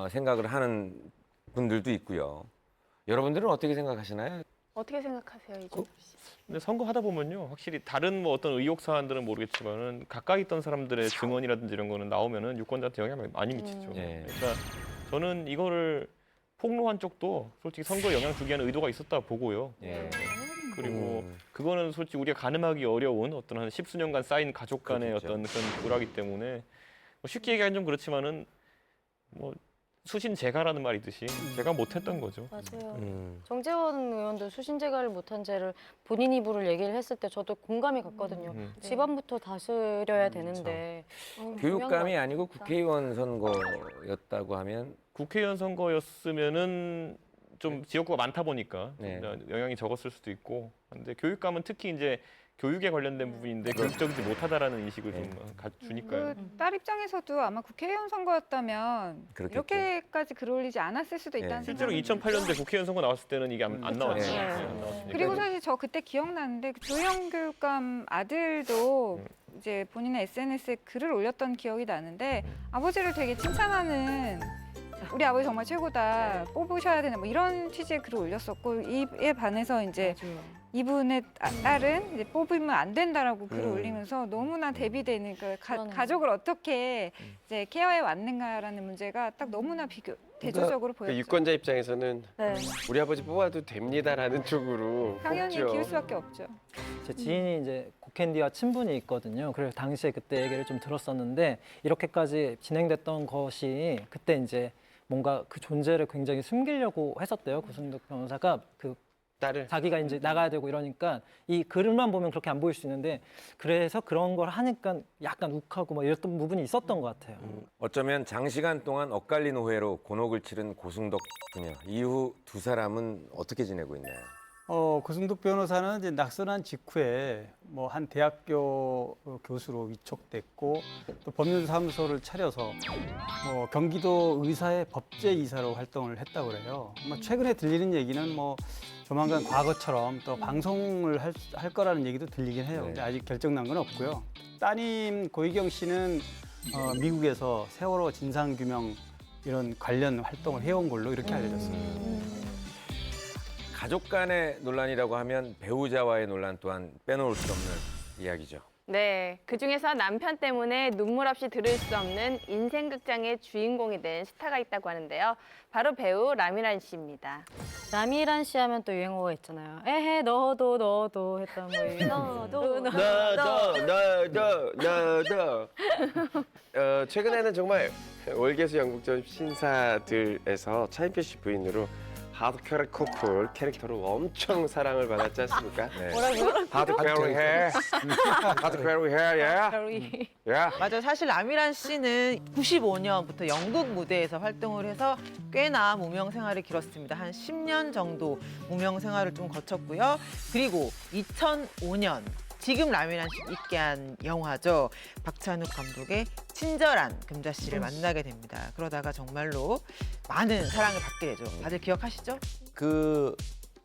생각을 하는 분들도 있고요. 여러분들은 어떻게 생각하시나요? 어떻게 생각하세요, 이제? 근데 선거 하다 보면요, 확실히 다른 뭐 어떤 의혹 사안들은 모르겠지만은 가까이 있던 사람들의 증언이라든지 이런 거는 나오면은 유권자한테 영향을 많이 미치죠. 예. 그러니까 저는 이거를 폭로한 쪽도 솔직히 선거에 영향 주기 위한 의도가 있었다 보고요. 예. 그리고 그거는 솔직히 우리가 가늠하기 어려운 어떤 한 십수년간 쌓인 가족 간의 그렇겠죠. 어떤 그런 불화기 때문에 뭐 쉽게 얘기하면 좀 그렇지만은 뭐 수신제가라는 말이듯이 제가 못했던 거죠. 맞아요. 정재원 의원도 수신제가를 못한 죄를 본인 입으로 얘기를 했을 때 저도 공감이 갔거든요. 집안부터 다스려야 되는데 교육감이 아니고 국회의원 선거였다고 하면 국회의원 선거였으면은 좀 지역구가 많다 보니까 네. 영향이 적었을 수도 있고, 근데 교육감은 특히 이제 교육에 관련된 부분인데 교육적이지 못하다라는 인식을 좀 주니까요. 딸 입장에서도 아마 국회의원 선거였다면 그렇겠죠. 이렇게까지 글 올리지 않았을 수도 있다는 실제로 생각이 2008년대 국회의원 선거 나왔을 때는 이게 안 나왔죠. 네. 안 나왔으니까. 그리고 사실 저 그때 기억나는데 그 조영 교육감 아들도 이제 본인의 SNS에 글을 올렸던 기억이 나는데 아버지를 되게 칭찬하는 우리 아버지 정말 최고다 뽑으셔야 되나 뭐 이런 취지의 글을 올렸었고 이에 반해서 이제 이분의 딸은 이제 뽑으면 안 된다라고 글을 올리면서 너무나 대비되는 그 가족을 어떻게 이제 케어해 왔는가라는 문제가 딱 너무나 대조적으로 보였죠. 유권자 입장에서는 네. 우리 아버지 뽑아도 됩니다라는 쪽으로 당연히 뽑죠. 기울 수밖에 없죠. 제 지인이 이제 고캔디와 친분이 있거든요. 그래서 당시에 그때 얘기를 좀 들었었는데 이렇게까지 진행됐던 것이 그때 이제 뭔가 그 존재를 굉장히 숨기려고 했었대요. 고승덕 변호사가 그 딸을 자기가 이제 나가야 되고 이러니까 이 글만 보면 그렇게 안 보일 수 있는데 그래서 그런 걸 하니까 약간 욱하고 막 이랬던 부분이 있었던 것 같아요. 어쩌면 장시간 동안 엇갈린 오해로 곤혹을 치른 고승덕 부녀. 이후 두 사람은 어떻게 지내고 있나요? 고승덕 변호사는 이제 낙선한 직후에 뭐 한 대학교 교수로 위촉됐고 또 법률사무소를 차려서 뭐 경기도 의사의 법제이사로 활동을 했다고 그래요. 최근에 들리는 얘기는 뭐 조만간 과거처럼 또 방송을 할 거라는 얘기도 들리긴 해요. 근데 아직 결정난 건 없고요. 따님 고희경 씨는 미국에서 세월호 진상규명 이런 관련 활동을 해온 걸로 이렇게 알려졌습니다. 가족 간의 논란이라고 하면 배우자와의 논란 또한 빼놓을 수 없는 이야기죠. 네, 그중에서 남편 때문에 눈물 없이 들을 수 없는 인생극장의 주인공이 된 스타가 있다고 하는데요. 바로 배우 라미란 씨입니다. 라미란 씨 하면 또 유행어가 있잖아요. 에헤 너도 했던 뭐 이런. 너도 나도 최근에는 정말 월계수 연극전 신사들에서 차인표 씨 부인으로 하드캐리 커플 캐릭터로 엄청 사랑을 받았지 않습니까? 네. 하드캐리 해. 하드캐리 해. 예. 맞아요. 사실 라미란 씨는 95년부터 연극 무대에서 활동을 해서 꽤나 무명 생활이 길었습니다. 한 10년 정도 무명 생활을 좀 거쳤고요. 그리고 2005년 지금 라미란 씨 있게 한 영화죠. 박찬욱 감독의 친절한 금자 씨를 만나게 됩니다. 그러다가 정말로 많은 사랑을 받게 되죠. 다들 기억하시죠? 그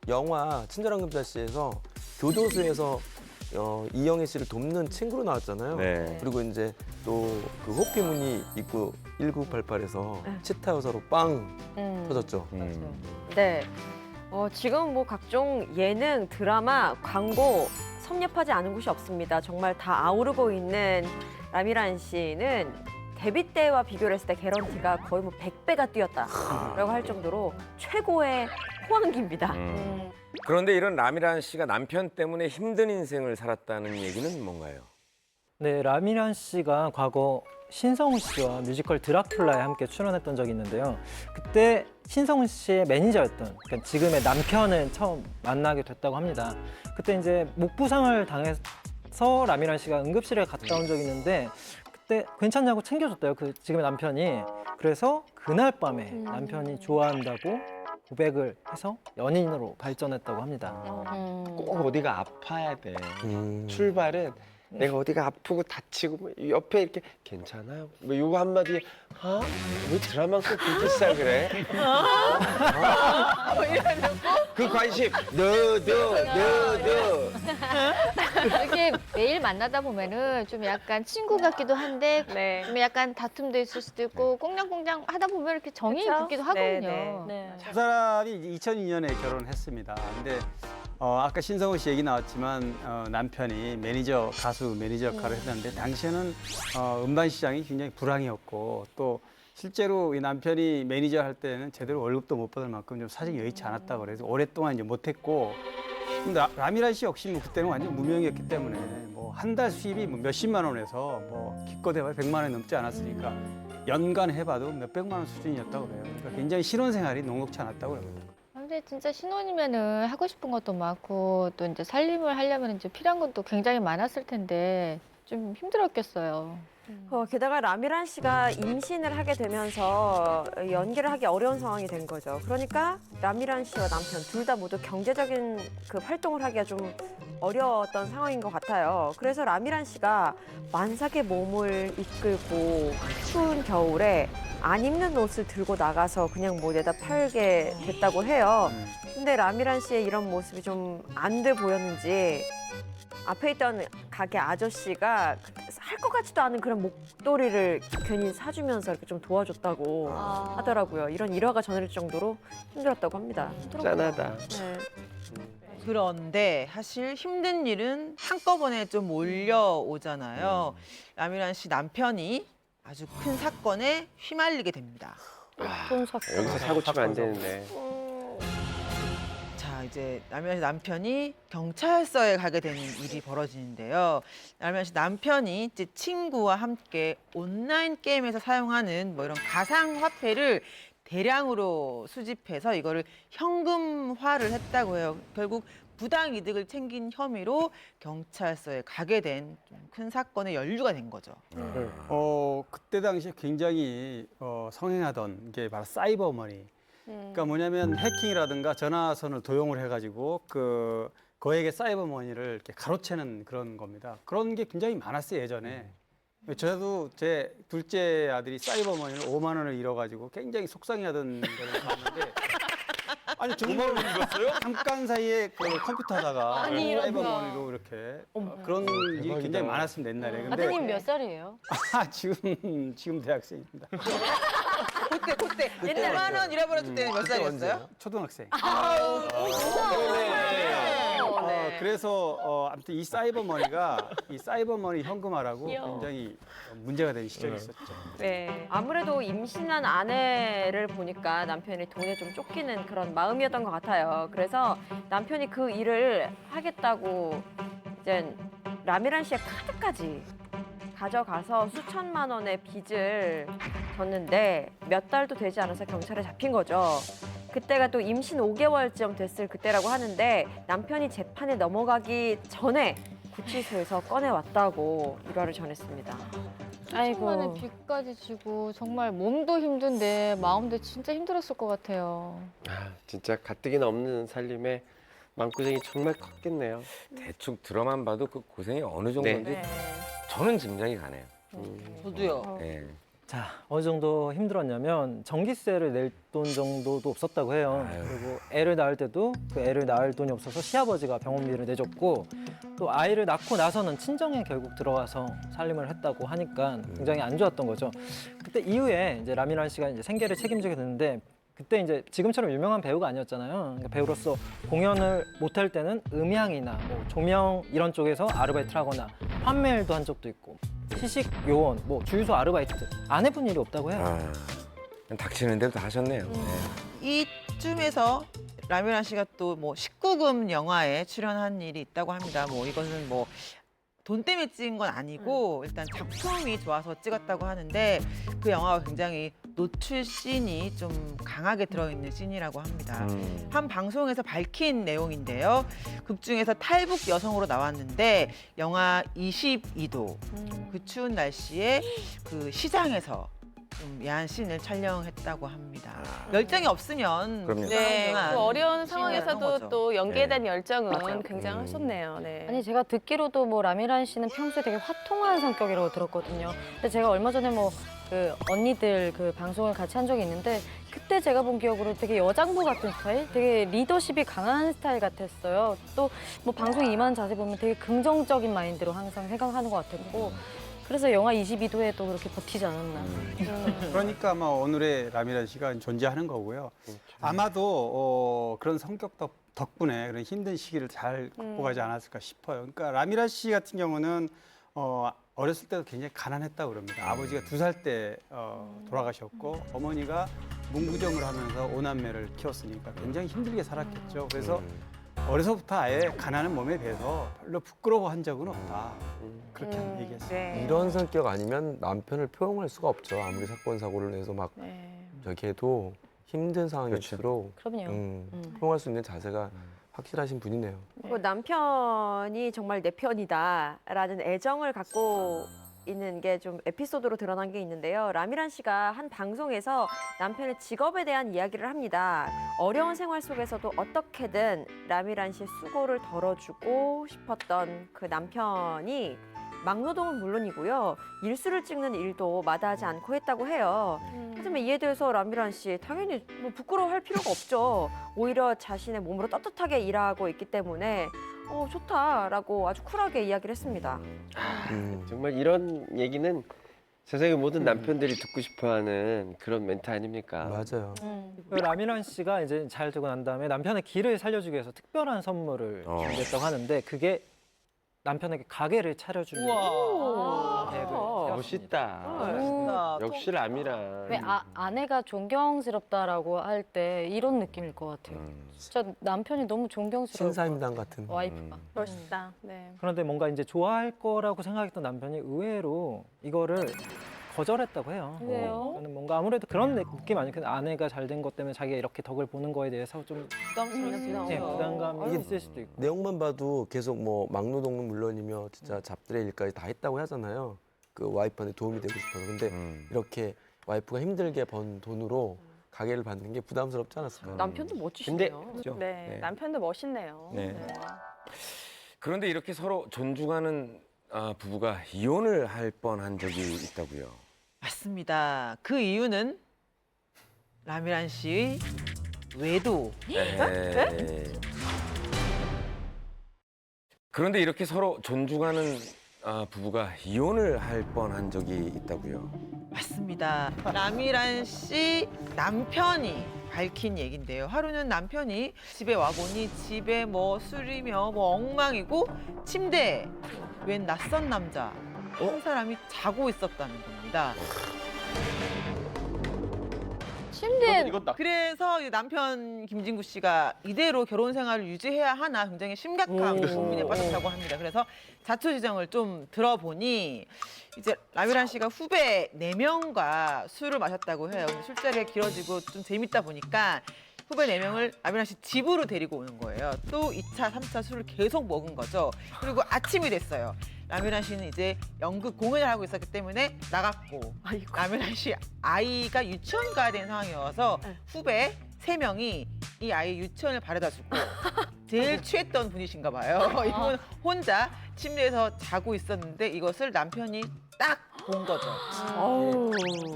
영화 친절한 금자씨에서 교도소에서 이영애 씨를 돕는 친구로 나왔잖아요. 네. 그리고 이제 또 그 호피무늬 입고 1988에서 치타 여사로 빵 터졌죠. 네. 지금 뭐 각종 예능, 드라마, 광고 섭렵하지 않은 곳이 없습니다. 정말 다 아우르고 있는 라미란 씨는 데뷔 때와 비교를 했을 때 개런티가 거의 뭐 100배가 뛰었다라고 할 정도로 최고의 호황기입니다. 그런데 이런 라미란 씨가 남편 때문에 힘든 인생을 살았다는 얘기는 뭔가요? 네, 라미란 씨가 과거 신성훈 씨와 뮤지컬 드라큘라에 함께 출연했던 적이 있는데요. 그때 신성훈 씨의 매니저였던, 그러니까 지금의 남편을 처음 만나게 됐다고 합니다. 그때 이제 목 부상을 당해서 라미란 씨가 응급실에 갔다 온 적이 있는데 그때 괜찮냐고 챙겨줬대요. 그 지금의 남편이. 그래서 그날 밤에 남편이 좋아한다고 고백을 해서 연인으로 발전했다고 합니다. 꼭 어디가 아파야 돼. 출발은 내가 어디가 아프고 다치고 뭐 옆에 이렇게 괜찮아요. 뭐 요거 한마디에 왜 드라마 꼭 그렇게 시작을 해? 그 관심 너도 이렇게 매일 만나다 보면은 좀 약간 친구 같기도 한데 네. 좀 약간 다툼도 있을 수도 있고 꽁냥꽁냥 하다 보면 이렇게 정이 그쵸? 붙기도 네, 하거든요. 네. 두 사람이 2002년에 결혼을 했습니다. 근데 아까 신성훈 씨 얘기 나왔지만 남편이 가수 매니저 역할을 했는데 당시에는 음반 시장이 굉장히 불황이었고 또 실제로 이 남편이 매니저 할 때는 제대로 월급도 못 받을 만큼 좀 사정이 여의치 않았다고 그래서 오랫동안 이제 못했고 근데 라미란 씨 역시 뭐 그때는 완전 무명이었기 때문에 뭐 한 달 수입이 뭐 몇십만 원에서 뭐 기껏 해봐야 100만 원이 넘지 않았으니까 연간 해봐도 몇백만 원 수준이었다고 그래요. 그러니까 굉장히 신혼생활이 녹록치 않았다고 그래요. 근데 진짜 신혼이면은 하고 싶은 것도 많고 또 이제 살림을 하려면 이제 필요한 것도 굉장히 많았을 텐데 좀 힘들었겠어요. 게다가 라미란 씨가 임신을 하게 되면서 연기를 하기 어려운 상황이 된 거죠. 그러니까 라미란 씨와 남편 둘 다 모두 경제적인 그 활동을 하기가 좀 어려웠던 상황인 것 같아요. 그래서 라미란 씨가 만삭의 몸을 이끌고 추운 겨울에 안 입는 옷을 들고 나가서 그냥 뭐 내다 팔게 됐다고 해요. 근데 라미란 씨의 이런 모습이 좀 안 돼 보였는지 앞에 있던 가게 아저씨가 할 것 같지도 않은 그런 목도리를 괜히 사주면서 이렇게 좀 도와줬다고 하더라고요. 이런 일화가 전해질 정도로 힘들었다고 합니다. 짠하다. 네. 그런데 사실 힘든 일은 한꺼번에 좀 몰려오잖아요. 라미란 씨 남편이 아주 큰 사건에 휘말리게 됩니다. 여기서 사고 치면 안 되는데. 자, 이제 라미란 씨 남편이 경찰서에 가게 되는 일이 벌어지는데요. 라미란 씨 남편이 이제 친구와 함께 온라인 게임에서 사용하는 뭐 이런 가상 화폐를 대량으로 수집해서 이거를 현금화를 했다고 해요. 결국 부당 이득을 챙긴 혐의로 경찰서에 가게 된 큰 사건의 연루가 된 거죠. 그때 당시에 굉장히 성행하던 게 바로 사이버머니. 그러니까 뭐냐면 해킹이라든가 전화선을 도용을 해가지고 거액의 사이버머니를 이렇게 가로채는 그런 겁니다. 그런 게 굉장히 많았어요 예전에. 저도 제 둘째 아들이 사이버머니를 5만 원을 잃어가지고 굉장히 속상해하던 걸 봤는데. 아니 정말 잃었어요? 잠깐 사이에 그 컴퓨터 하다가 사이버머니로 이렇게 그런 일이 굉장히 많았습니다 옛날에. 근데 아드님 몇 살이에요? 지금 대학생입니다. 그때 5만 원 잃어버렸을 때는 몇 살이었어요? 초등학생. 네. 그래서 아무튼 이 사이버머니 현금화라고 굉장히 문제가 된 시절이 있었죠. 네. 아무래도 임신한 아내를 보니까 남편이 돈에 좀 쫓기는 그런 마음이었던 것 같아요. 그래서 남편이 그 일을 하겠다고 이제 라미란 씨의 카드까지 가져가서 수천만 원의 빚을 졌는데 몇 달도 되지 않아서 경찰에 잡힌 거죠. 그때가 또 임신 5개월쯤 됐을 그때라고 하는데 남편이 재판에 넘어가기 전에 구치소에서 꺼내왔다고 일화를 전했습니다. 수천만의 빚까지 지고 정말 몸도 힘든데 마음도 진짜 힘들었을 것 같아요. 아, 진짜 가뜩이나 없는 살림에 마음고생이 정말 컸겠네요. 대충 들어만 봐도 그 고생이 어느 정도인지 네. 저는 짐작이 가네요. 저도요. 네. 자, 어느 정도 힘들었냐면 전기세를 낼 돈 정도도 없었다고 해요. 아유. 그리고 애를 낳을 때도 그 애를 낳을 돈이 없어서 시아버지가 병원비를 내줬고 또 아이를 낳고 나서는 친정에 결국 들어와서 살림을 했다고 하니까 굉장히 안 좋았던 거죠. 그때 이후에 이제 라미란 씨가 이제 생계를 책임지게 됐는데 그때 이제 지금처럼 유명한 배우가 아니었잖아요. 그러니까 배우로서 공연을 못할 때는 음향이나 뭐 조명 이런 쪽에서 아르바이트를 하거나 판매일도 한 적도 있고 시식 요원, 뭐 주유소 아르바이트 안 해본 일이 없다고 해요. 아, 닥치는 대로 다 하셨네요. 이쯤에서 라미란 씨가 또 뭐 19금 영화에 출연한 일이 있다고 합니다. 뭐 이것은 뭐 돈 때문에 찍은 건 아니고 일단 작품이 좋아서 찍었다고 하는데 그 영화가 굉장히 노출 씬이 좀 강하게 들어있는 씬이라고 합니다. 한 방송에서 밝힌 내용인데요. 극 중에서 탈북 여성으로 나왔는데 영하 22도 그 추운 날씨에 그 시장에서 좀 야한 씬을 촬영했다고 합니다. 열정이 없으면 그럼요. 네, 그동안 그 어려운 씬을 한 거죠. 상황에서도 또 연기에 대한 열정은 맞아요. 굉장하셨네요. 네. 아니 제가 듣기로도 뭐 라미란 씨는 평소에 되게 화통한 성격이라고 들었거든요. 근데 제가 얼마 전에 뭐 그 언니들 그 방송을 같이 한 적이 있는데 그때 제가 본 기억으로 되게 여장부 같은 스타일, 되게 리더십이 강한 스타일 같았어요. 또 뭐 방송 임하는 자세 보면 되게 긍정적인 마인드로 항상 생각하는 것 같았고 그래서 영하 22도에도 그렇게 버티지 않았나. 그러니까 아마 오늘의 라미란 씨가 존재하는 거고요. 아마도 그런 성격 덕분에 그런 힘든 시기를 잘 극복하지 않았을까 싶어요. 그러니까 라미란 씨 같은 경우는 어렸을 때도 굉장히 가난했다고 그럽니다. 아버지가 2살 때 돌아가셨고 어머니가 문구점을 하면서 5남매를 키웠으니까 굉장히 힘들게 살았겠죠. 그래서 어려서부터 아예 가난한 몸에 배서 별로 부끄러워한 적은 없다. 그렇게 얘기했어요. 네. 이런 성격 아니면 남편을 포용할 수가 없죠. 아무리 사건 사고를 내서 막 네. 저기 해도 힘든 상황일수록 그럼요. 포용할 수 있는 자세가 확실하신 분이네요. 그리고 남편이 정말 내 편이다라는 애정을 갖고 있는 게 좀 에피소드로 드러난 게 있는데요. 라미란 씨가 한 방송에서 남편의 직업에 대한 이야기를 합니다. 어려운 생활 속에서도 어떻게든 라미란 씨의 수고를 덜어주고 싶었던 그 남편이 막노동은 물론이고요. 일수를 찍는 일도 마다하지 않고 했다고 해요. 하지만 이에 대해서 라미란 씨 당연히 뭐 부끄러워할 필요가 없죠. 오히려 자신의 몸으로 떳떳하게 일하고 있기 때문에 좋다라고 아주 쿨하게 이야기를 했습니다. 정말 이런 얘기는 세상의 모든 남편들이 듣고 싶어하는 그런 멘트 아닙니까? 맞아요. 그 라미란 씨가 이제 잘 되고 난 다음에 남편의 길을 살려주기 위해서 특별한 선물을 준비했다고 하는데 그게 남편에게 가게를 차려주는 계획을 세웠습니다. 멋있다. 멋있다. 역시 라미란. 왜 아내가 존경스럽다라고 할 때 이런 느낌일 것 같아요. 진짜 남편이 너무 존경스러워. 신사임당 같은. 와이프가. 멋있다. 네. 그런데 뭔가 이제 좋아할 거라고 생각했던 남편이 의외로 이거를 거절했다고 해요. 왜요? 저는 뭔가 아무래도 그런 느낌 아니에요. 아내가 잘 된 것 때문에 자기가 이렇게 덕을 보는 거에 대해서 좀 부담감이 있을 수도 있고. 내용만 봐도 계속 뭐 막노동은 물론이며 진짜 잡들의 일까지 다 했다고 하잖아요. 그 와이프한테 도움이 되고 싶어서. 근데 이렇게 와이프가 힘들게 번 돈으로 가게를 받는 게 부담스럽지 않았을까요? 남편도 멋지시네요. 네. 남편도 멋있네요. 네. 네. 그런데 이렇게 서로 존중하는 부부가 이혼을 할 뻔한 적이 있다고요. 맞습니다. 그 이유는 라미란 씨의 외도. 네. 그런데 이렇게 서로 존중하는 부부가 이혼을 할 뻔한 적이 있다고요. 맞습니다. 라미란 씨 남편이 밝힌 얘긴데요. 하루는 남편이 집에 와보니 집에 뭐 술이며 뭐 엉망이고 침대에 웬 낯선 남자 한 사람이 자고 있었다는 겁니다. 심된 이건 나 그래서 이제 남편 김진구 씨가 이대로 결혼 생활을 유지해야 하나 굉장히 심각한 고민에 빠졌다고 합니다. 그래서 자초지정을 좀 들어보니 이제 라미란 씨가 후배 4명과 술을 마셨다고 해요. 근데 술자리가 길어지고 좀 재밌다 보니까 후배 4명을 라미란 씨 집으로 데리고 오는 거예요. 또 2차, 3차 술을 계속 먹은 거죠. 그리고 아침이 됐어요. 라미란 씨는 이제 연극 공연을 하고 있었기 때문에 나갔고 라미란 씨 아이가 유치원 가야 되는 상황이어서 후배 3명이 이 아이 유치원을 바래다 주고 제일 취했던 분이신가 봐요. 이분 혼자 침대에서 자고 있었는데 이것을 남편이 딱 본 거죠.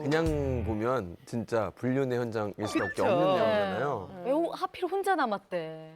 그냥 보면 진짜 불륜의 현장일 수밖에 그쵸. 없는 내용이잖아요. 왜 하필 혼자 남았대?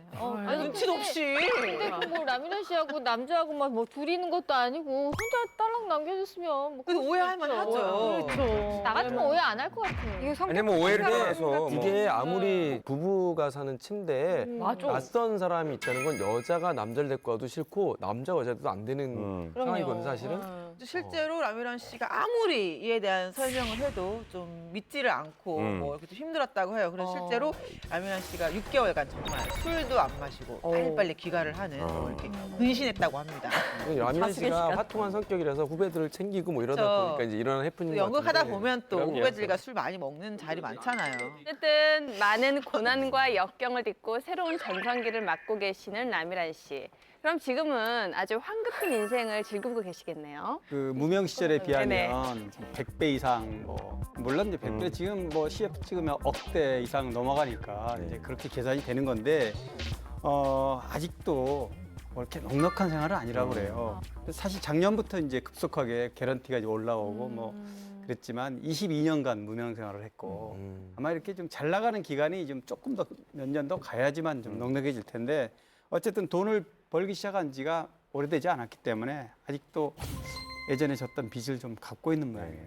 아니, 눈치도 없이. 근데 뭐 라미란 씨하고 남자하고 막 뭐 둘이 있는 것도 아니고 혼자 딸랑 남겨줬으면 뭐 그래도 오해할 만하죠. 그렇죠. 나 같으면 오해 안 할 것 같아요. 이게 성격 아니 뭐 오해를 해서 이게 아무리 부부가 사는 침대에 맞아. 낯선 사람이 있다는 건 여자가 남자를 데리고 와도 싫고 남자가 여자도 안 되는 상황이거든요, 사실은. 실제로 라미란 씨가 아무리 이에 대한 설명을 해도 좀 믿지를 않고 뭐 이렇게 좀 힘들었다고 해요. 그래서 실제로 라미란 씨가 6개월간 정말 술도 안 마시고 빨리빨리 귀가를 하는 뭐 이렇게 근신했다고 합니다. 라미란 씨가 화통한 성격이라서 후배들을 챙기고 뭐 이러다 그렇죠. 보니까 이제 이런 해프닝 연극하다 보면 또 그럼요. 후배들과 술 많이 먹는 자리 많잖아요. 어쨌든 많은 고난과 역경을 딛고 새로운 전성기를 맞고 계시는 라미란 씨. 그럼 지금은 아주 황급한 인생을 즐기고 계시겠네요. 그 무명 시절에 네네. 비하면 100배 이상 뭐 물론 이제 100배 지금 뭐 CF 찍으면 억대 이상 넘어가니까 이제 그렇게 계산이 되는 건데 아직도 뭐 이렇게 넉넉한 생활은 아니라고 그래요. 그래서 사실 작년부터 이제 급속하게 개런티가 이제 올라오고 뭐 그랬지만 22년간 무명 생활을 했고 아마 이렇게 좀 잘 나가는 기간이 좀 조금 더 몇 년 더 가야지만 좀 넉넉해질 텐데 어쨌든 돈을 벌기 시작한 지가 오래되지 않았기 때문에 아직도 예전에 졌던 빚을 좀 갖고 있는 모양이에요.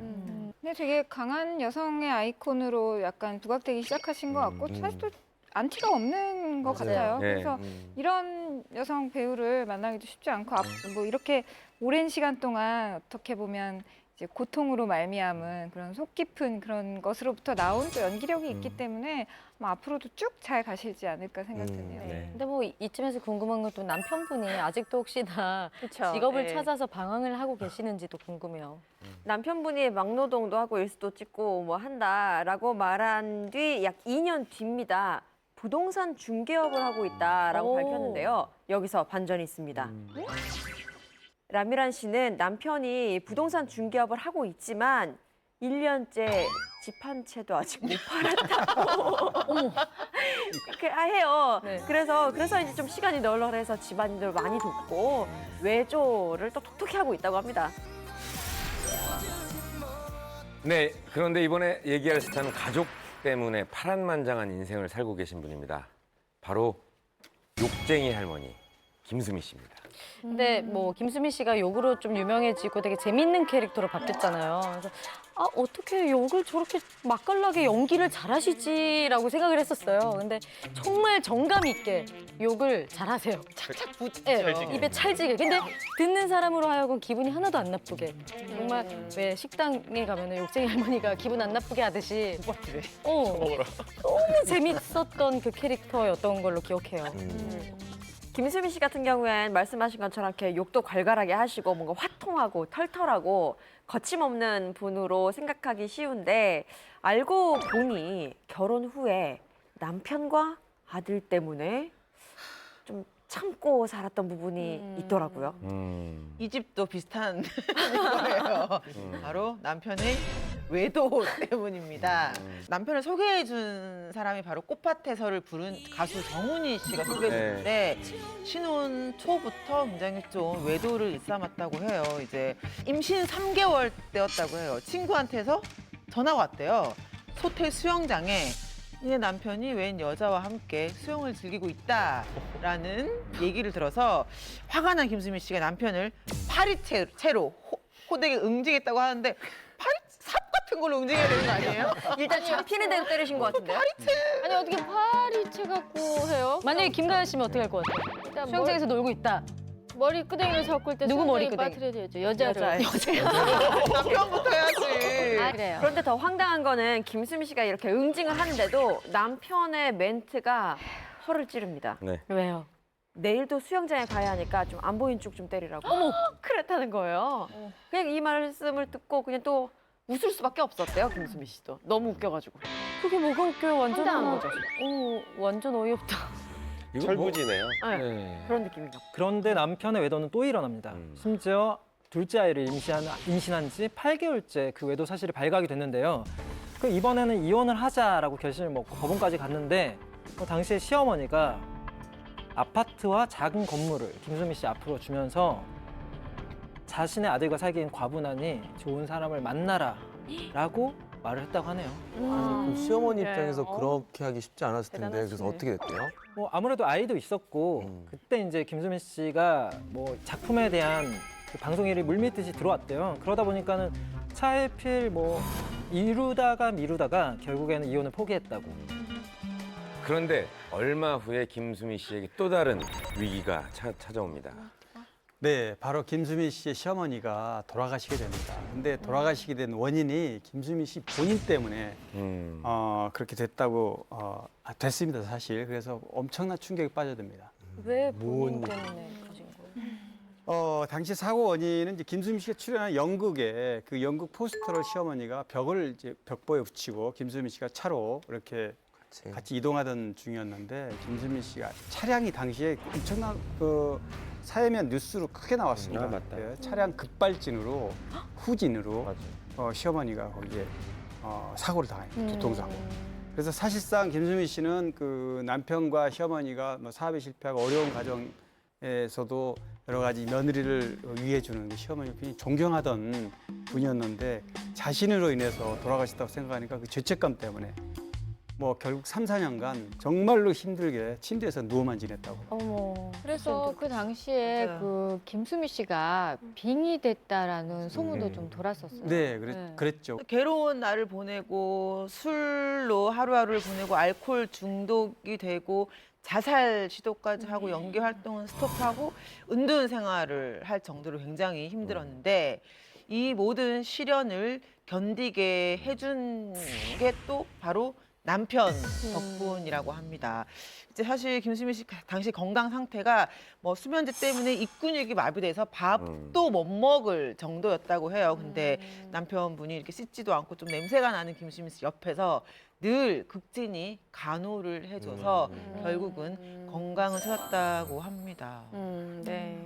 근데 되게 강한 여성의 아이콘으로 약간 부각되기 시작하신 것 같고 사실 또 안티가 없는 것 같아요. 네. 그래서 이런 여성 배우를 만나기도 쉽지 않고 뭐 이렇게 오랜 시간 동안 어떻게 보면 이제 고통으로 말미암은 그런 속 깊은 그런 것으로부터 나온 또 연기력이 있기 때문에 아마 앞으로도 쭉 잘 가시지 않을까 생각되네요. 네. 근데 뭐 이쯤에서 궁금한 건 또 남편분이 아직도 혹시나 그쵸? 직업을 네. 찾아서 방황을 하고 계시는지도 궁금해요. 남편분이 막노동도 하고 일수도 찍고 뭐 한다라고 말한 뒤 약 2년 뒤입니다. 부동산 중개업을 하고 있다라고 오. 밝혔는데요. 여기서 반전이 있습니다. 라미란 씨는 남편이 부동산 중개업을 하고 있지만 1년째 집 한 채도 아직 못 팔았다고 이렇게 해요. 네. 그래서 이제 좀 시간이 널널해서 집안일을 많이 돕고 외조를 또 톡톡히 하고 있다고 합니다. 네, 그런데 이번에 얘기할 스타는 가족 때문에 파란만장한 인생을 살고 계신 분입니다. 바로 욕쟁이 할머니 김수미 씨입니다. 근데 뭐 김수미 씨가 욕으로 좀 유명해지고 되게 재밌는 캐릭터로 바뀌었잖아요. 그래서 어떻게 욕을 저렇게 맛깔나게 연기를 잘하시지라고 생각을 했었어요. 근데 정말 정감 있게 욕을 잘하세요. 착착 붙죠. 네, 입에 찰지게. 근데 듣는 사람으로 하여금 기분이 하나도 안 나쁘게. 정말 왜 식당에 가면 욕쟁이 할머니가 기분 안 나쁘게 하듯이 너무 재밌었던 그 캐릭터였던 걸로 기억해요. 김수미 씨 같은 경우엔 말씀하신 것처럼 이렇게 욕도 괄괄하게 하시고 뭔가 화통하고 털털하고 거침없는 분으로 생각하기 쉬운데 알고 보니 결혼 후에 남편과 아들 때문에 좀 참고 살았던 부분이 있더라고요. 이 집도 비슷한 거예요. 바로 남편의 외도 때문입니다. 남편을 소개해 준 사람이 바로 꽃밭에서를 부른 가수 정훈이 씨가 소개해 줬는데 신혼 초부터 굉장히 좀 외도를 일삼았다고 해요. 이제 임신 3개월 때였다고 해요. 친구한테서 전화가 왔대요. 호텔 수영장에 내 남편이 웬 여자와 함께 수영을 즐기고 있다라는 얘기를 들어서 화가 난 김수미 씨가 남편을 파리채로 호되게 응징했다고 하는데 삽 같은 걸로 응징해야 되는 거 아니에요? 일단 잡히는 대로 때리신 것 같은데요? 아니 어떻게 파리채 갖고 해요? 만약에 김가연 씨면 어떻게 할 것 같아요? 일단 수영장에서 놀고 있다. 머리 끄댕이를 섞을 때 누구 머리 수영장에 끄댕이? 빠뜨려야죠. 여자를. 남편부터 해야지. 아, 그래요. 그런데 더 황당한 거는 김수미 씨가 이렇게 응징을 하는데도 남편의 멘트가 허를 찌릅니다. 네. 왜요? 내일도 수영장에 가야 하니까 좀 안 보인 쪽 좀 때리라고. 어머, 그랬다는 거예요. 그냥 이 말씀을 듣고 그냥 또 웃을 수밖에 없었대요, 김수미 씨도. 너무 웃겨가지고. 그게 뭐가 웃겨요? 완전 황당한 거죠. 완전 어이없다. 이거 철부지네요. 네, 네. 그런 느낌인가. 그런데 남편의 외도는 또 일어납니다. 심지어 둘째 아이를 임신한 지 8개월째 그 외도 사실이 발각이 됐는데요. 그 이번에는 이혼을 하자라고 결심을 먹고 법원까지 갔는데 당시에 시어머니가 아파트와 작은 건물을 김수미 씨 앞으로 주면서 자신의 아들과 살기엔 과분하니 좋은 사람을 만나라라고 말을 했다고 하네요. 그 시어머니 그래요. 입장에서 그렇게 하기 쉽지 않았을 텐데 그래서 대단하시네. 어떻게 됐대요? 아무래도 아이도 있었고 그때 이제 김수미 씨가 작품에 대한 그 방송 일이 물밀듯이 들어왔대요. 그러다 보니까는 차일필 이루다가 미루다가 결국에는 이혼을 포기했다고. 그런데 얼마 후에 김수미 씨에게 또 다른 위기가 찾아옵니다. 네, 바로 김수미 씨의 시어머니가 돌아가시게 됩니다. 근데 돌아가시게 된 원인이 김수미 씨 본인 때문에 그렇게 됐다고 됐습니다, 사실. 그래서 엄청난 충격에 빠져듭니다. 왜 본인 때문에 그러신 거예요? 당시 사고 원인은 이제 김수미 씨가 출연한 연극에 그 연극 포스터를 시어머니가 벽을 이제 벽보에 붙이고 김수미 씨가 차로 이렇게 같이 이동하던 중이었는데 김수미 씨가 차량이 당시에 엄청난 그 사회면 뉴스로 크게 나왔습니다. 아, 맞다. 예, 차량 급발진으로 후진으로 시어머니가 거기에 사고를 당합니다. 교통사고. 그래서 사실상 김수미 씨는 그 남편과 시어머니가 사업에 실패하고 어려운 가정에서도 여러 가지 며느리를 위해주는 시어머니를 굉장히 존경하던 분이었는데 자신으로 인해서 돌아가셨다고 생각하니까 그 죄책감 때문에 결국 3, 4년간 정말로 힘들게 침대에서 누워만 지냈다고. 어머. 그래서 그 당시에 맞아요. 그 김수미 씨가 빙이 됐다라는 소문도 좀 돌았었어요. 네, 네. 그랬죠. 괴로운 날을 보내고 술로 하루하루를 보내고 알코올 중독이 되고 자살 시도까지 하고 연기 활동은 스톱하고 은둔 생활을 할 정도로 굉장히 힘들었는데 이 모든 시련을 견디게 해준 게 또 바로 남편 덕분이라고 합니다. 이제 사실 김수미 씨 당시 건강 상태가 수면제 때문에 입근육이 마비돼서 밥도 못 먹을 정도였다고 해요. 근데 남편분이 이렇게 씻지도 않고 좀 냄새가 나는 김수미 씨 옆에서 늘 극진히 간호를 해줘서 결국은 건강을 찾았다고 합니다. 네.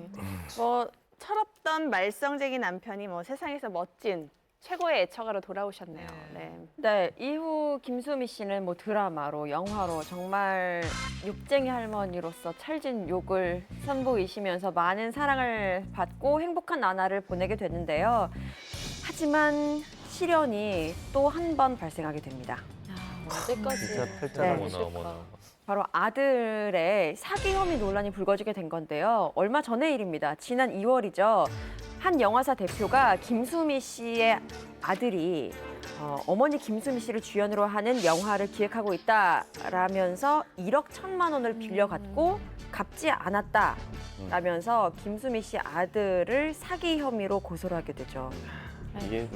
철없던 말썽쟁이 남편이 세상에서 멋진 최고의 애처가로 돌아오셨네요. 네. 네, 이후 김수미 씨는 드라마로, 영화로 정말 욕쟁이 할머니로서 찰진 욕을 선보이시면서 많은 사랑을 받고 행복한 나날을 보내게 됐는데요. 하지만 시련이 또 한 번 발생하게 됩니다. 언제까지? 진짜 네. 팔자가 바로 아들의 사기 혐의 논란이 불거지게 된 건데요. 얼마 전의 일입니다. 지난 2월이죠. 한 영화사 대표가 김수미 씨의 아들이 어머니 김수미 씨를 주연으로 하는 영화를 기획하고 있다라면서 1억 1천만 원을 빌려갔고 갚지 않았다라면서 김수미 씨 아들을 사기 혐의로 고소를 하게 되죠. 이게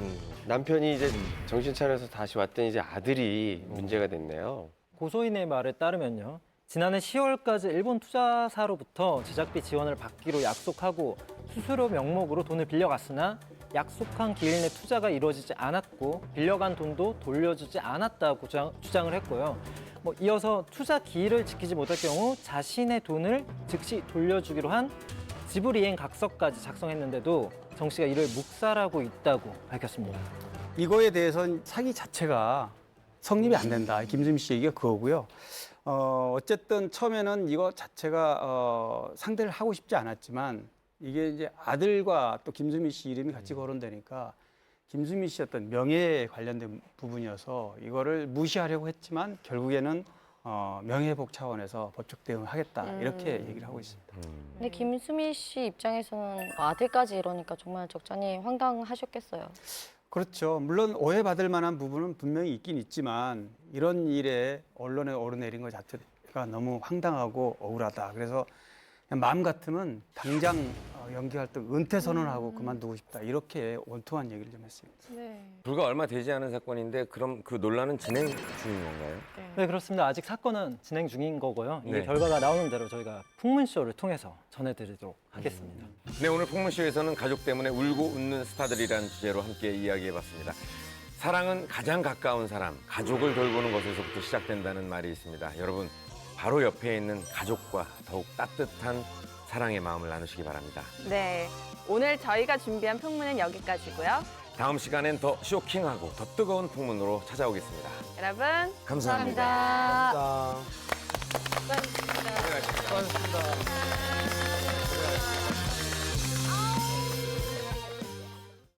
남편이 이제 정신 차려서 다시 왔더니 이제 아들이 문제가 됐네요. 고소인의 말에 따르면요. 지난해 10월까지 일본 투자사로부터 제작비 지원을 받기로 약속하고 수수료 명목으로 돈을 빌려갔으나 약속한 기일 내 투자가 이루어지지 않았고 빌려간 돈도 돌려주지 않았다고 주장을 했고요. 이어서 투자 기일을 지키지 못할 경우 자신의 돈을 즉시 돌려주기로 한 지불이행 각서까지 작성했는데도 정 씨가 이를 묵살하고 있다고 밝혔습니다. 이거에 대해서는 사기 자체가 성립이 안 된다. 김수미 씨 얘기가 그거고요. 어쨌든 처음에는 이거 자체가 상대를 하고 싶지 않았지만 이게 이제 아들과 또 김수미 씨 이름이 같이 거론되니까 김수미 씨 어떤 명예에 관련된 부분이어서 이거를 무시하려고 했지만 결국에는 명예회복 차원에서 법적 대응을 하겠다 이렇게 얘기를 하고 있습니다. 근데 김수미 씨 입장에서는 아들까지 이러니까 정말 적잖이 황당하셨겠어요. 그렇죠. 물론 오해받을 만한 부분은 분명히 있긴 있지만 이런 일에 언론에 오르내린 것 자체가 너무 황당하고 억울하다. 그래서 그냥 마음 같으면 당장 연기 활동 은퇴 선언하고 그만두고 싶다 이렇게 원통한 얘기를 좀 했습니다. 불과 얼마 되지 않은 사건인데 그럼 그 논란은 진행 중인 건가요? 네, 그렇습니다. 아직 사건은 진행 중인 거고요. 이게 네. 결과가 나오는 대로 저희가 풍문쇼를 통해서 전해드리도록 하겠습니다. 네, 오늘 풍문쇼에서는 가족 때문에 울고 웃는 스타들이란 주제로 함께 이야기해봤습니다. 사랑은 가장 가까운 사람, 가족을 돌보는 것에서부터 시작된다는 말이 있습니다. 여러분, 바로 옆에 있는 가족과 더욱 따뜻한 사랑의 마음을 나누시기 바랍니다. 네, 오늘 저희가 준비한 풍문은 여기까지고요. 다음 시간엔 더 쇼킹하고 더 뜨거운 풍문으로 찾아오겠습니다. 여러분, 감사합니다. 감사합니다. 수고하셨습니다.